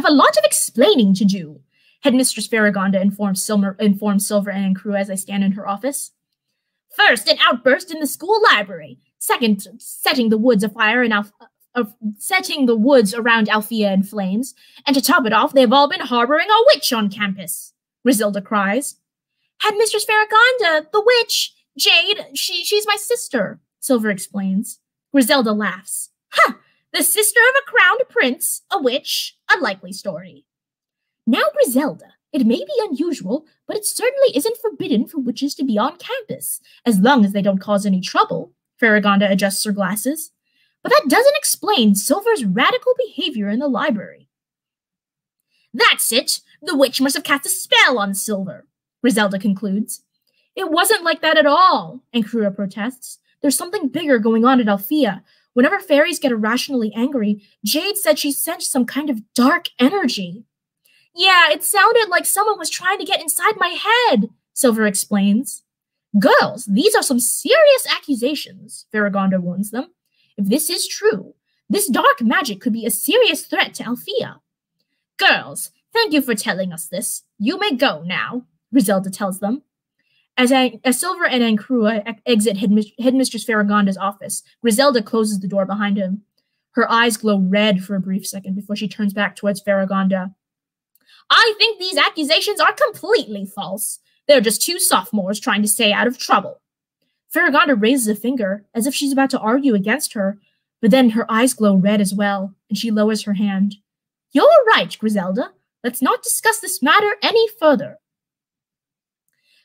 a lot of explaining to do, Headmistress Farragonda informs Silver and Ankrua as they stand in her office. First, an outburst in the school library. Second, setting the woods afire and setting the woods around Althea in flames. And to top it off, they've all been harboring a witch on campus, Griselda cries. Headmistress Farragonda, the witch! Jade, she's my sister, Silver explains. Griselda laughs. Ha! The sister of a crowned prince, a witch, a likely story. Now, Griselda, it may be unusual, but it certainly isn't forbidden for witches to be on campus, as long as they don't cause any trouble, Farragonda adjusts her glasses. But that doesn't explain Silver's radical behavior in the library. That's it! The witch must have cast a spell on Silver, Griselda concludes. It wasn't like that at all, Ankrua protests. There's something bigger going on at Althea. Whenever fairies get irrationally angry, Jade said she sensed some kind of dark energy. Yeah, it sounded like someone was trying to get inside my head, Silver explains. Girls, these are some serious accusations, Farragonda warns them. If this is true, this dark magic could be a serious threat to Althea. Girls, thank you for telling us this. You may go now, Griselda tells them. As Silver and Ankrua exit Headmistress Farragonda's office, Griselda closes the door behind him. Her eyes glow red for a brief second before she turns back towards Farragonda. I think these accusations are completely false. They're just two sophomores trying to stay out of trouble. Farragonda raises a finger, as if she's about to argue against her, but then her eyes glow red as well, and she lowers her hand. You're right, Griselda. Let's not discuss this matter any further.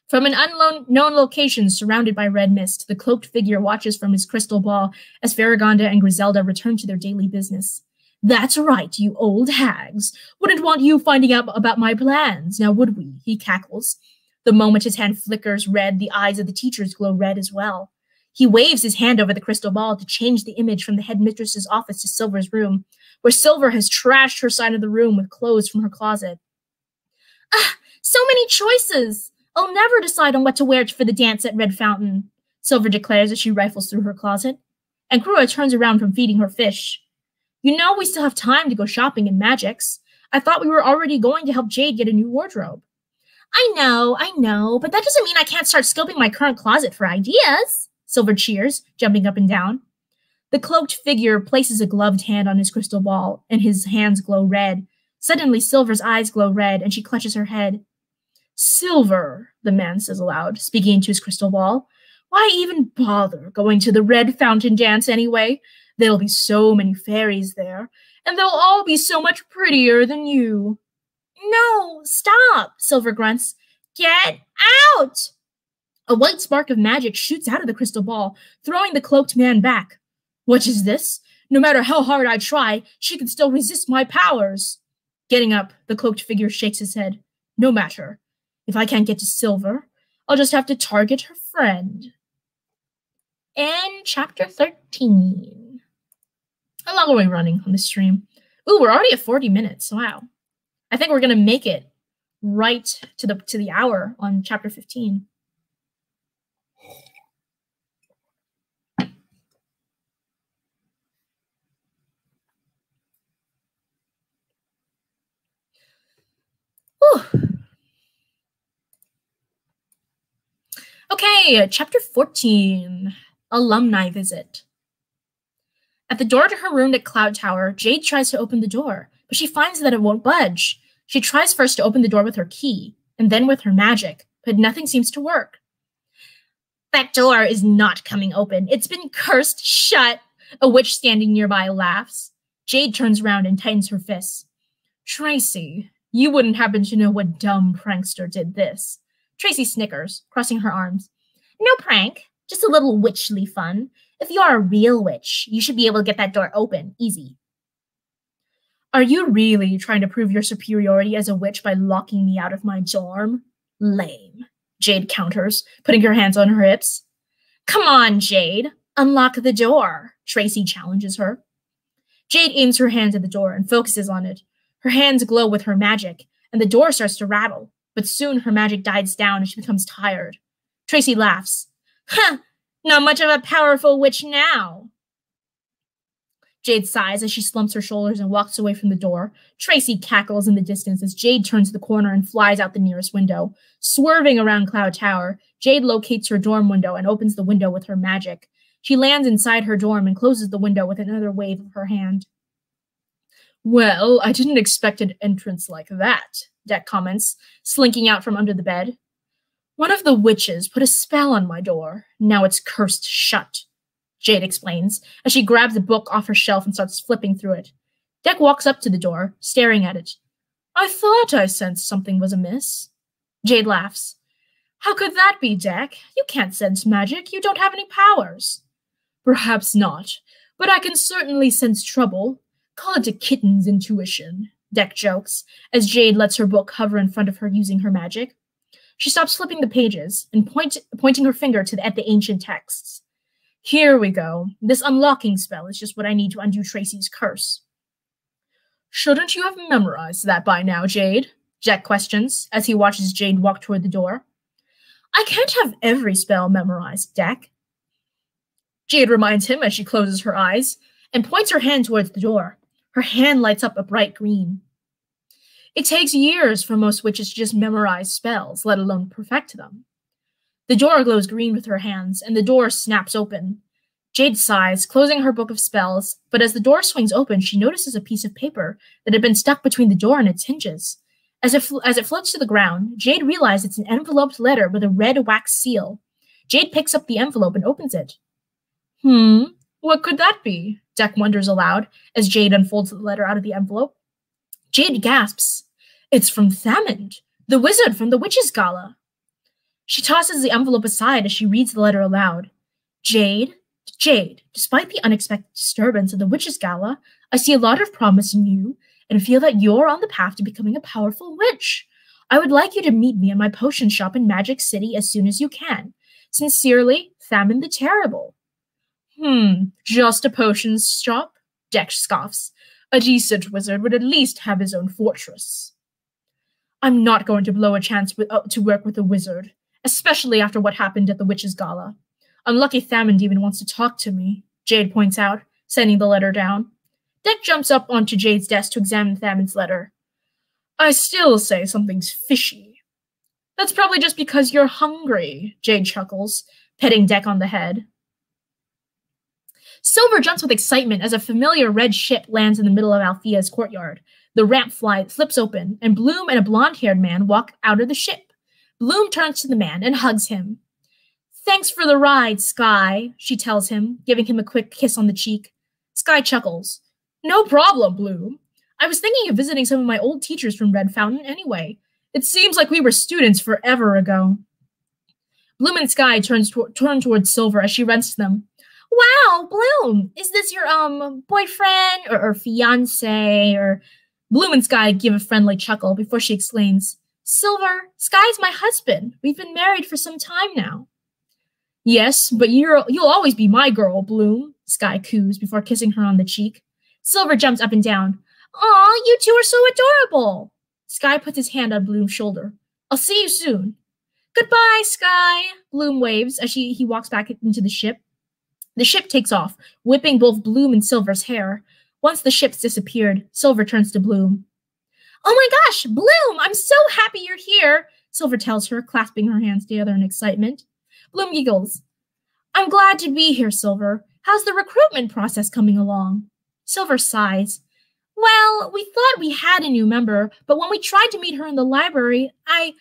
From an unknown location surrounded by red mist, the cloaked figure watches from his crystal ball as Farragonda and Griselda return to their daily business. That's right, you old hags. Wouldn't want you finding out about my plans, now would we? He cackles. The moment his hand flickers red, the eyes of the teachers glow red as well. He waves his hand over the crystal ball to change the image from the headmistress's office to Silver's room, where Silver has trashed her side of the room with clothes from her closet. Ah, so many choices! I'll never decide on what to wear for the dance at Red Fountain. Silver declares as she rifles through her closet. And Krua turns around from feeding her fish. You know we still have time to go shopping in Magic's. I thought we were already going to help Jade get a new wardrobe. I know, but that doesn't mean I can't start scoping my current closet for ideas, Silver cheers, jumping up and down. The cloaked figure places a gloved hand on his crystal ball, and his hands glow red. Suddenly, Silver's eyes glow red, and she clutches her head. Silver, the man says aloud, speaking into his crystal ball. Why even bother going to the red fountain dance anyway? There'll be so many fairies there, and they'll all be so much prettier than you. No, stop, Silver grunts. Get out! A white spark of magic shoots out of the crystal ball, throwing the cloaked man back. What is this? No matter how hard I try, she can still resist my powers. Getting up, the cloaked figure shakes his head. No matter. If I can't get to Silver, I'll just have to target her friend. And chapter 13. How long are we running on this stream? Ooh, we're already at 40 minutes. Wow. I think we're gonna make it right to the hour on chapter 15. Whew. Okay, chapter 14, Alumni Visit. At the door to her room at Cloud Tower, Jade tries to open the door, but she finds that it won't budge. She tries first to open the door with her key, and then with her magic, but nothing seems to work. That door is not coming open. It's been cursed shut. A witch standing nearby laughs. Jade turns around and tightens her fists. Tracy, you wouldn't happen to know what dumb prankster did this. Tracy snickers, crossing her arms. No prank, just a little witchly fun. If you are a real witch, you should be able to get that door open, easy. Are you really trying to prove your superiority as a witch by locking me out of my dorm? Lame, Jade counters, putting her hands on her hips. Come on, Jade, unlock the door, Tracy challenges her. Jade aims her hand at the door and focuses on it. Her hands glow with her magic, and the door starts to rattle, but soon her magic dies down and she becomes tired. Tracy laughs. Huh, not much of a powerful witch now. Jade sighs as she slumps her shoulders and walks away from the door. Tracy cackles in the distance as Jade turns the corner and flies out the nearest window. Swerving around Cloud Tower, Jade locates her dorm window and opens the window with her magic. She lands inside her dorm and closes the window with another wave of her hand. Well, I didn't expect an entrance like that, Deck comments, slinking out from under the bed. One of the witches put a spell on my door. Now it's cursed shut, Jade explains, as she grabs a book off her shelf and starts flipping through it. Deck walks up to the door, staring at it. I thought I sensed something was amiss. Jade laughs. How could that be, Deck? You can't sense magic. You don't have any powers. Perhaps not, but I can certainly sense trouble. Call it a kitten's intuition, Deck jokes, as Jade lets her book hover in front of her using her magic. She stops flipping the pages and pointing her finger at the ancient texts. Here we go. This unlocking spell is just what I need to undo Tracy's curse. Shouldn't you have memorized that by now, Jade? Jack questions, as he watches Jade walk toward the door. I can't have every spell memorized, Deck. Jade reminds him as she closes her eyes and points her hand towards the door. Her hand lights up a bright green. It takes years for most witches to just memorize spells, let alone perfect them. The door glows green with her hands, and the door snaps open. Jade sighs, closing her book of spells, but as the door swings open, she notices a piece of paper that had been stuck between the door and its hinges. As it floats to the ground, Jade realizes it's an enveloped letter with a red wax seal. Jade picks up the envelope and opens it. What could that be? Deck wonders aloud as Jade unfolds the letter out of the envelope. Jade gasps. It's from Thamond, the wizard from the Witches' Gala. She tosses the envelope aside as she reads the letter aloud. Jade, despite the unexpected disturbance of the Witches' Gala, I see a lot of promise in you and feel that you're on the path to becoming a powerful witch. I would like you to meet me in my potion shop in Magic City as soon as you can. Sincerely, Thamond the Terrible. Just a potions shop? Deck scoffs. A decent wizard would at least have his own fortress. I'm not going to blow a chance to work with a wizard, especially after what happened at the Witches' Gala. Unlucky Thamond even wants to talk to me, Jade points out, sending the letter down. Deck jumps up onto Jade's desk to examine Thamond's letter. I still say something's fishy. That's probably just because you're hungry, Jade chuckles, petting Deck on the head. Silver jumps with excitement as a familiar red ship lands in the middle of Althea's courtyard. The ramp flips open, and Bloom and a blonde-haired man walk out of the ship. Bloom turns to the man and hugs him. Thanks for the ride, Sky, she tells him, giving him a quick kiss on the cheek. Sky chuckles. No problem, Bloom. I was thinking of visiting some of my old teachers from Red Fountain anyway. It seems like we were students forever ago. Bloom and Sky turn towards Silver as she runs to them. Wow, Bloom, is this your, boyfriend or fiancé or... Bloom and Sky give a friendly chuckle before she explains, Silver, Sky's my husband. We've been married for some time now. Yes, but you'll always be my girl, Bloom, Sky coos before kissing her on the cheek. Silver jumps up and down. Aw, you two are so adorable. Sky puts his hand on Bloom's shoulder. I'll see you soon. Goodbye, Sky, Bloom waves as he walks back into the ship. The ship takes off, whipping both Bloom and Silver's hair. Once the ship's disappeared, Silver turns to Bloom. Oh my gosh, Bloom, I'm so happy you're here, Silver tells her, clasping her hands together in excitement. Bloom giggles. I'm glad to be here, Silver. How's the recruitment process coming along? Silver sighs. Well, we thought we had a new member, but when we tried to meet her in the library, I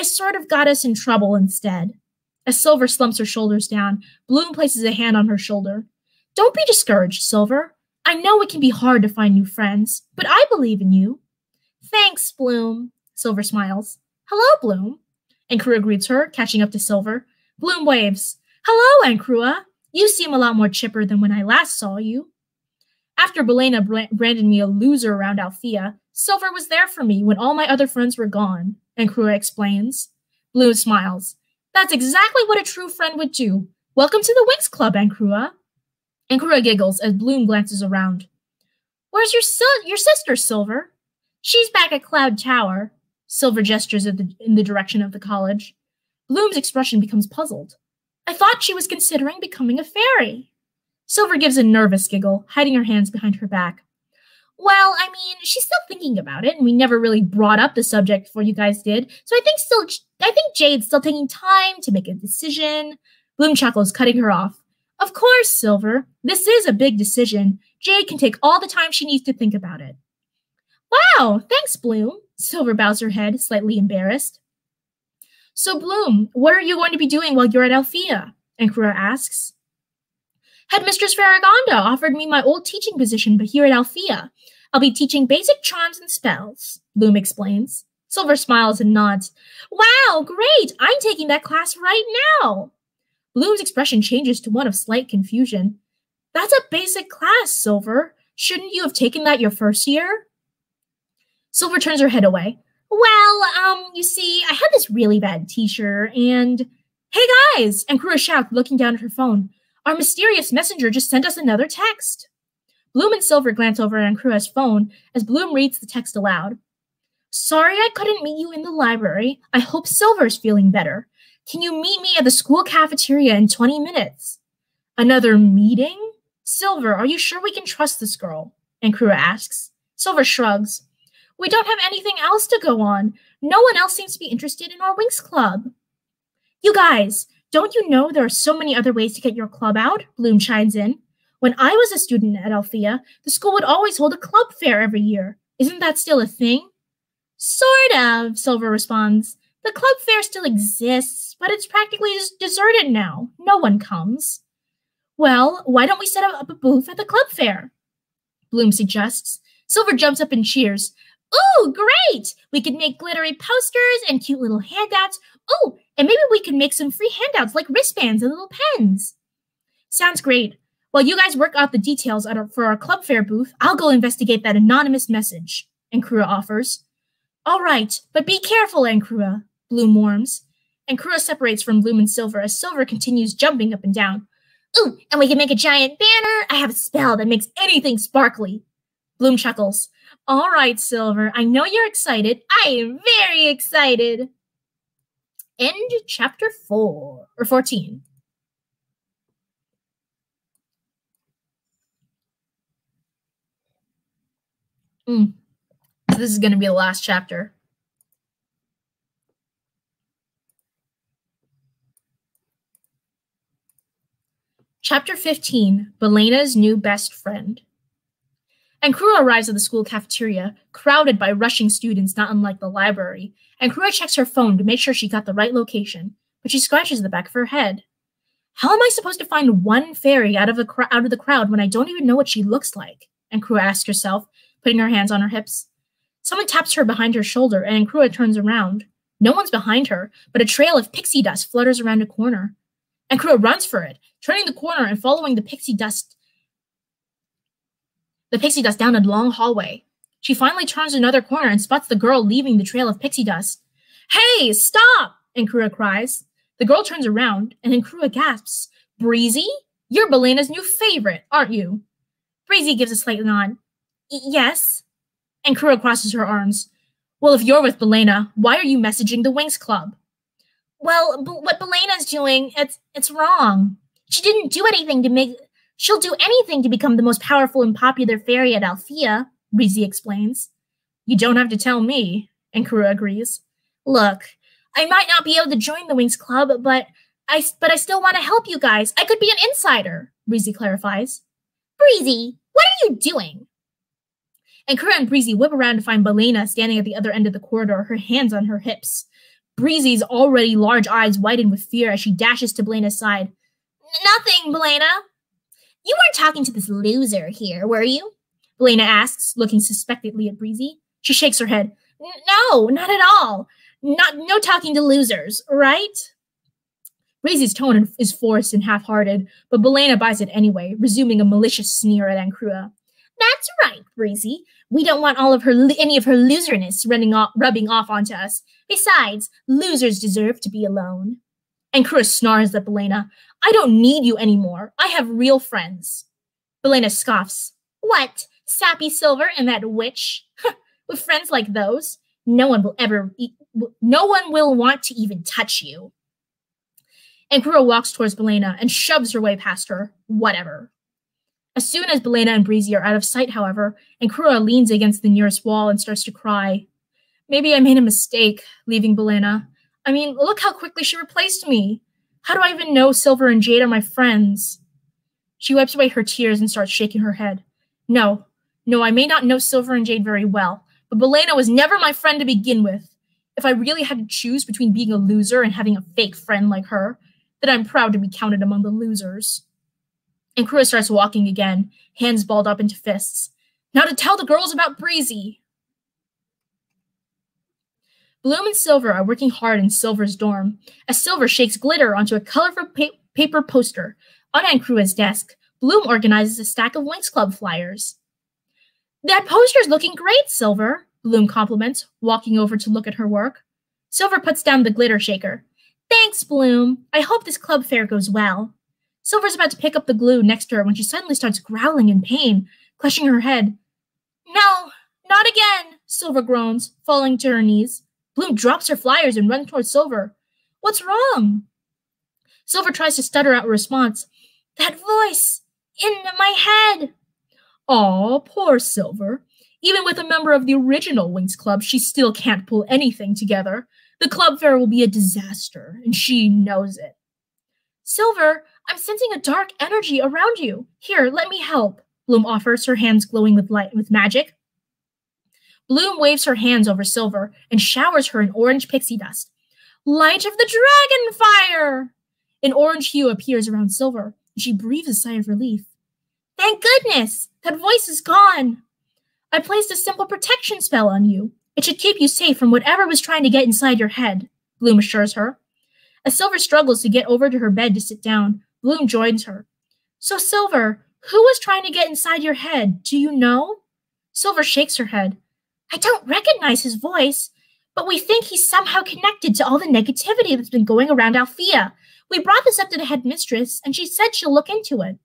sort of got us in trouble instead. As Silver slumps her shoulders down, Bloom places a hand on her shoulder. Don't be discouraged, Silver. I know it can be hard to find new friends, but I believe in you. Thanks, Bloom. Silver smiles. Hello, Bloom. Ankrua greets her, catching up to Silver. Bloom waves. Hello, Ankrua. You seem a lot more chipper than when I last saw you. After Belena branded me a loser around Althea, Silver was there for me when all my other friends were gone, Ankrua explains. Bloom smiles. That's exactly what a true friend would do. Welcome to the Winx Club, Ankrua. Ankrua giggles as Bloom glances around. Where's your sister, Silver? She's back at Cloud Tower. Silver gestures in the direction of the college. Bloom's expression becomes puzzled. I thought she was considering becoming a fairy. Silver gives a nervous giggle, hiding her hands behind her back. Well, I mean, she's still thinking about it, and we never really brought up the subject before you guys did, so I think Jade's still taking time to make a decision. Bloom chuckles, cutting her off. Of course, Silver. This is a big decision. Jade can take all the time she needs to think about it. Wow, thanks, Bloom. Silver bows her head, slightly embarrassed. So, Bloom, what are you going to be doing while you're at Althea? Ankrua asks. Headmistress Farragonda offered me my old teaching position, but here at Althea. I'll be teaching basic charms and spells, Bloom explains. Silver smiles and nods. Wow, great! I'm taking that class right now! Bloom's expression changes to one of slight confusion. That's a basic class, Silver. Shouldn't you have taken that your first year? Silver turns her head away. Well, you see, I had this really bad teacher, and... Hey, guys! Ankrua shouts, looking down at her phone. Our mysterious messenger just sent us another text. Bloom and Silver glance over at Ankrua's phone as Bloom reads the text aloud. Sorry I couldn't meet you in the library. I hope Silver's feeling better. Can you meet me at the school cafeteria in 20 minutes? Another meeting? Silver, are you sure we can trust this girl? Ankrua asks. Silver shrugs. We don't have anything else to go on. No one else seems to be interested in our Winx Club. You guys, don't you know there are so many other ways to get your club out? Bloom chimes in. When I was a student at Althea, the school would always hold a club fair every year. Isn't that still a thing? Sort of, Silver responds. The club fair still exists, but it's practically deserted now. No one comes. Well, why don't we set up a booth at the club fair? Bloom suggests. Silver jumps up and cheers. Ooh, great! We could make glittery posters and cute little handouts. Oh, and maybe we could make some free handouts like wristbands and little pens. Sounds great. While you guys work out the details for our club fair booth, I'll go investigate that anonymous message, Ankrua offers. All right, but be careful, Ankrua, Bloom warns. Ankrua separates from Bloom and Silver as Silver continues jumping up and down. Ooh, and we can make a giant banner. I have a spell that makes anything sparkly. Bloom chuckles. All right, Silver, I know you're excited. I am very excited. End chapter 14. So this is going to be the last chapter. Chapter 15, Belena's New Best Friend. Ankura arrives at the school cafeteria, crowded by rushing students not unlike the library. Ankura checks her phone to make sure she got the right location, but she scratches the back of her head. How am I supposed to find one fairy out of the crowd when I don't even know what she looks like? Ankura asks herself, putting her hands on her hips. Someone taps her behind her shoulder, and Ankura turns around. No one's behind her, but a trail of pixie dust flutters around a corner. Ankura runs for it, turning the corner and following the pixie dust down a long hallway. She finally turns another corner and spots the girl leaving the trail of pixie dust. Hey, stop! Ankura cries. The girl turns around, and Ankura gasps. Breezy? You're Belena's new favorite, aren't you? Breezy gives a slight nod. Yes. Ankura crosses her arms. Well, if you're with Belena, why are you messaging the Winx Club? Well, what Belena's doing, it's wrong. She didn't do anything to make... She'll do anything to become the most powerful and popular fairy at Althea, Breezy explains. You don't have to tell me, Ankura agrees. Look, I might not be able to join the Winx Club, but I still want to help you guys. I could be an insider, Breezy clarifies. Breezy, what are you doing? Ankura and Breezy whip around to find Belena standing at the other end of the corridor, her hands on her hips. Breezy's already large eyes widen with fear as she dashes to Belena's side. Nothing, Belena. You weren't talking to this loser here, were you? Belena asks, looking suspectedly at Breezy. She shakes her head. No, not at all. No talking to losers, right? Breezy's tone is forced and half-hearted, but Belena buys it anyway, resuming a malicious sneer at Ankura. That's right, Breezy. We don't want any of her loserness rubbing off onto us. Besides, losers deserve to be alone. Ankura snarls at Belena. I don't need you anymore. I have real friends. Belena scoffs. What? Sappy Silver and that witch? With friends like those, no one will want to even touch you. Ankura walks towards Belena and shoves her way past her. Whatever. As soon as Belena and Breezy are out of sight, however, Ankura leans against the nearest wall and starts to cry. Maybe I made a mistake, leaving Belena. I mean, look how quickly she replaced me. How do I even know Silver and Jade are my friends? She wipes away her tears and starts shaking her head. No, I may not know Silver and Jade very well, but Belena was never my friend to begin with. If I really had to choose between being a loser and having a fake friend like her, then I'm proud to be counted among the losers. Ankura starts walking again, hands balled up into fists. Now to tell the girls about Breezy. Bloom and Silver are working hard in Silver's dorm, as Silver shakes glitter onto a colorful paper poster. On Ankura's desk, Bloom organizes a stack of Winx Club flyers. That poster's looking great, Silver, Bloom compliments, walking over to look at her work. Silver puts down the glitter shaker. Thanks, Bloom. I hope this club fair goes well. Silver's about to pick up the glue next to her when she suddenly starts growling in pain, clutching her head. No, not again, Silver groans, falling to her knees. Bloom drops her flyers and runs towards Silver. What's wrong? Silver tries to stutter out a response. That voice in my head. Aw, poor Silver. Even with a member of the original Winx Club, she still can't pull anything together. The club fair will be a disaster, and she knows it. Silver, I'm sensing a dark energy around you. Here, let me help. Bloom offers, her hands glowing with magic. Bloom waves her hands over Silver and showers her in orange pixie dust. Light of the dragon fire! An orange hue appears around Silver, and she breathes a sigh of relief. Thank goodness! That voice is gone! I placed a simple protection spell on you. It should keep you safe from whatever was trying to get inside your head, Bloom assures her. As Silver struggles to get over to her bed to sit down, Bloom joins her. So, Silver, who was trying to get inside your head? Do you know? Silver shakes her head. I don't recognize his voice, but we think he's somehow connected to all the negativity that's been going around Althea. We brought this up to the headmistress, and she said she'll look into it.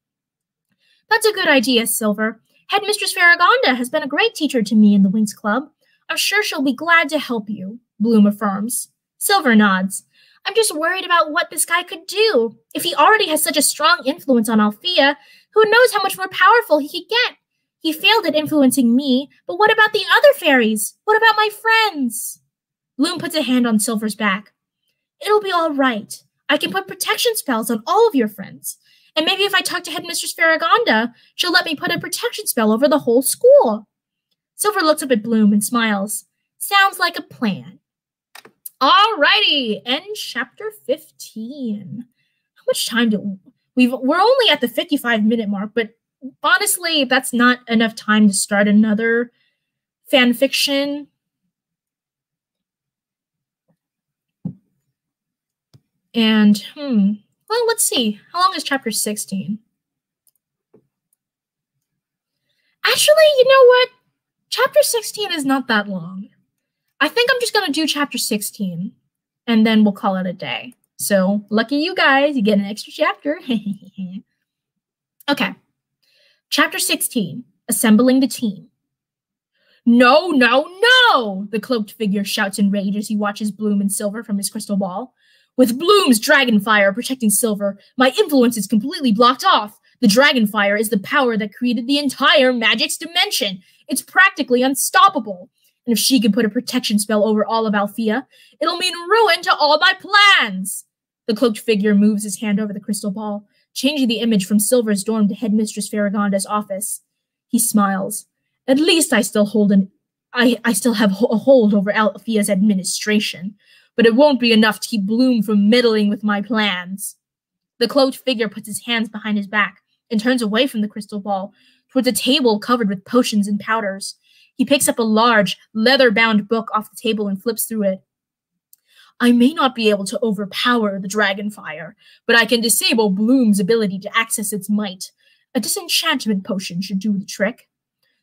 That's a good idea, Silver. Headmistress Farragonda has been a great teacher to me in the Winx Club. I'm sure she'll be glad to help you, Bloom affirms. Silver nods. I'm just worried about what this guy could do. If he already has such a strong influence on Althea, who knows how much more powerful he could get? He failed at influencing me, but what about the other fairies? What about my friends? Bloom puts a hand on Silver's back. It'll be all right. I can put protection spells on all of your friends. And maybe if I talk to Headmistress Farragonda, she'll let me put a protection spell over the whole school. Silver looks up at Bloom and smiles. Sounds like a plan. Alrighty, end chapter 15. How much time do we're only at the 55-minute mark, but honestly, that's not enough time to start another fan fiction. And, well, let's see. How long is chapter 16? Actually, you know what? Chapter 16 is not that long. I think I'm just going to do chapter 16, and then we'll call it a day. So, lucky you guys, you get an extra chapter. Okay. Chapter 16, Assembling the Team. No, no, no! The cloaked figure shouts in rage as he watches Bloom and Silver from his crystal ball. With Bloom's dragon fire protecting Silver, my influence is completely blocked off. The dragon fire is the power that created the entire Magic's dimension. It's practically unstoppable. And if she can put a protection spell over all of Alfea, it'll mean ruin to all my plans. The cloaked figure moves his hand over the crystal ball, changing the image from Silver's dorm to Headmistress Farragonda's office. He smiles. At least I still I still have a hold over Alfea's administration, but it won't be enough to keep Bloom from meddling with my plans. The cloaked figure puts his hands behind his back and turns away from the crystal ball towards a table covered with potions and powders. He picks up a large, leather-bound book off the table and flips through it. I may not be able to overpower the dragon fire, but I can disable Bloom's ability to access its might. A disenchantment potion should do the trick.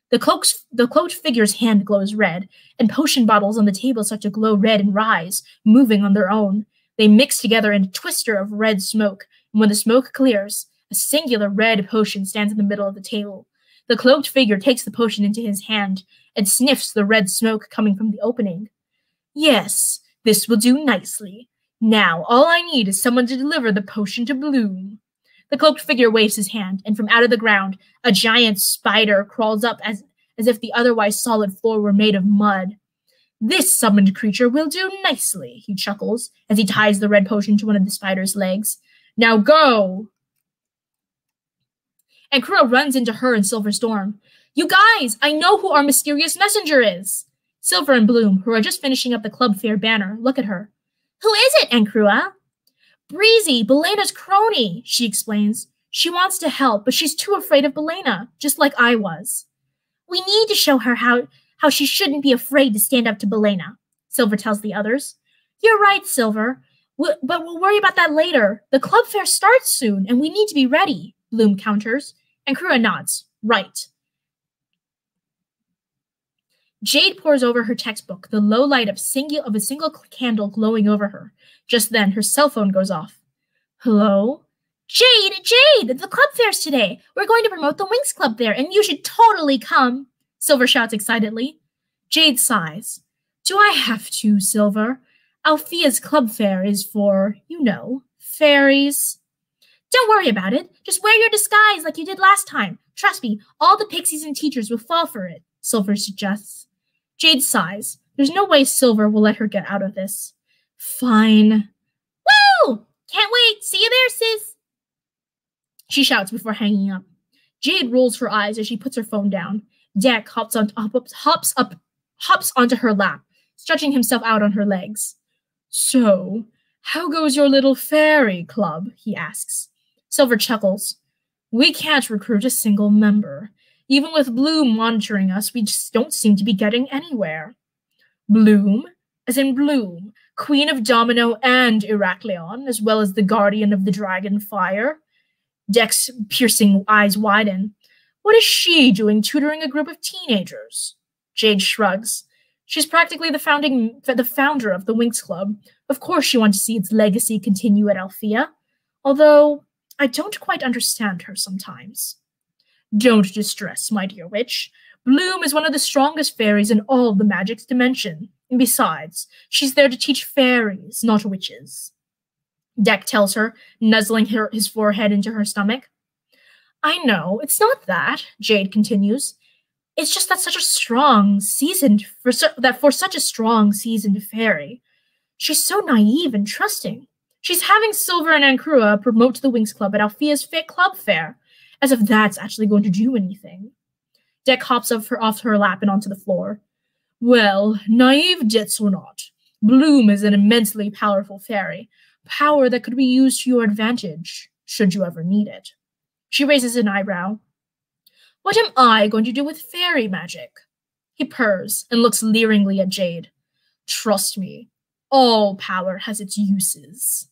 The cloaked figure's hand glows red, and potion bottles on the table start to glow red and rise, moving on their own. They mix together in a twister of red smoke, and when the smoke clears, a singular red potion stands in the middle of the table. The cloaked figure takes the potion into his hand and sniffs the red smoke coming from the opening. Yes, this will do nicely. Now, all I need is someone to deliver the potion to Bloom. The cloaked figure waves his hand, and from out of the ground, a giant spider crawls up as if the otherwise solid floor were made of mud. This summoned creature will do nicely, he chuckles, as he ties the red potion to one of the spider's legs. Now go! And Krua runs into her and Silver Storm. You guys, I know who our mysterious messenger is! Silver and Bloom, who are just finishing up the club fair banner, look at her. Who is it, Ankrua? Breezy, Belena's crony, she explains. She wants to help, but she's too afraid of Belena, just like I was. We need to show her how she shouldn't be afraid to stand up to Belena, Silver tells the others. You're right, Silver, but we'll worry about that later. The club fair starts soon, and we need to be ready, Bloom counters, and Krua nods. Right. Jade pores over her textbook, the low light of a single candle glowing over her. Just then, her cell phone goes off. Hello? Jade! Jade! The club fair's today! We're going to promote the Winx Club there, and you should totally come! Silver shouts excitedly. Jade sighs. Do I have to, Silver? Alfea's club fair is for, you know, fairies. Don't worry about it. Just wear your disguise like you did last time. Trust me, all the pixies and teachers will fall for it, Silver suggests. Jade sighs. There's no way Silver will let her get out of this. Fine. Woo! Can't wait. See you there, sis. She shouts before hanging up. Jade rolls her eyes as she puts her phone down. Deck hops onto her lap, stretching himself out on her legs. So, how goes your little fairy club? He asks. Silver chuckles. We can't recruit a single member. Even with Bloom monitoring us, we just don't seem to be getting anywhere. Bloom? As in Bloom, Queen of Domino and Irakleon, as well as the Guardian of the Dragon Fire? Deck's piercing eyes widen. What is she doing tutoring a group of teenagers? Jade shrugs. She's practically the founder of the Winx Club. Of course she wants to see its legacy continue at Alfea, although I don't quite understand her sometimes. Don't distress, my dear witch. Bloom is one of the strongest fairies in all the Magic's dimension. And besides, she's there to teach fairies, not witches. Deck tells her, nuzzling his forehead into her stomach. I know, it's not that, Jade continues. It's just that such a strong, seasoned, for such a strong, seasoned fairy. She's so naive and trusting. She's having Silver and Ancrua promote the Winx Club at Althea's club fair, as if that's actually going to do anything. Deck hops off her lap and onto the floor. Well, naive debts or not, Bloom is an immensely powerful fairy, power that could be used to your advantage, should you ever need it. She raises an eyebrow. What am I going to do with fairy magic? He purrs and looks leeringly at Jade. Trust me, all power has its uses.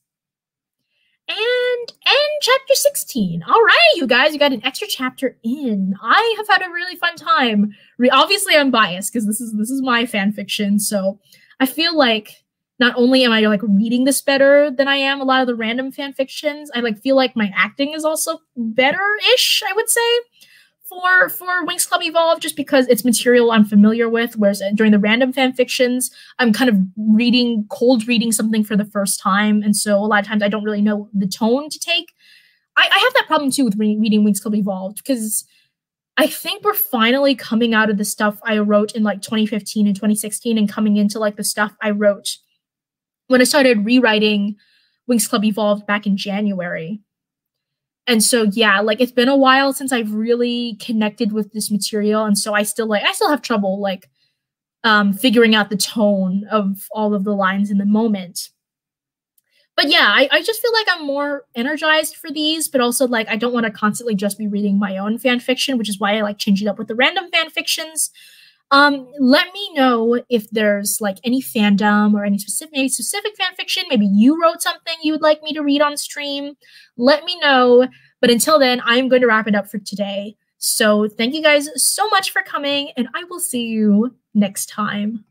And end chapter 16. All right, you guys, you got an extra chapter in. I have had a really fun time. Obviously, I'm biased because this is my fan fiction, so I feel like not only am I like reading this better than I am a lot of the random fan fictions, I like feel like my acting is also better-ish, I would say, for Winx Club Evolved, just because it's material I'm familiar with, whereas during the random fan fictions, I'm kind of cold reading something for the first time, and so a lot of times I don't really know the tone to take. I have that problem too with reading Winx Club Evolved, because I think we're finally coming out of the stuff I wrote in like 2015 and 2016 and coming into like the stuff I wrote when I started rewriting Winx Club Evolved back in January. And so, yeah, like it's been a while since I've really connected with this material. And so I still have trouble like figuring out the tone of all of the lines in the moment. But yeah, I just feel like I'm more energized for these, but also like I don't want to constantly just be reading my own fan fiction, which is why I like change it up with the random fan fictions. Let me know if there's like any fandom or any specific fan fiction. Maybe you wrote something you would like me to read on stream. Let me know. But until then, I'm going to wrap it up for today. So thank you guys so much for coming, and I will see you next time.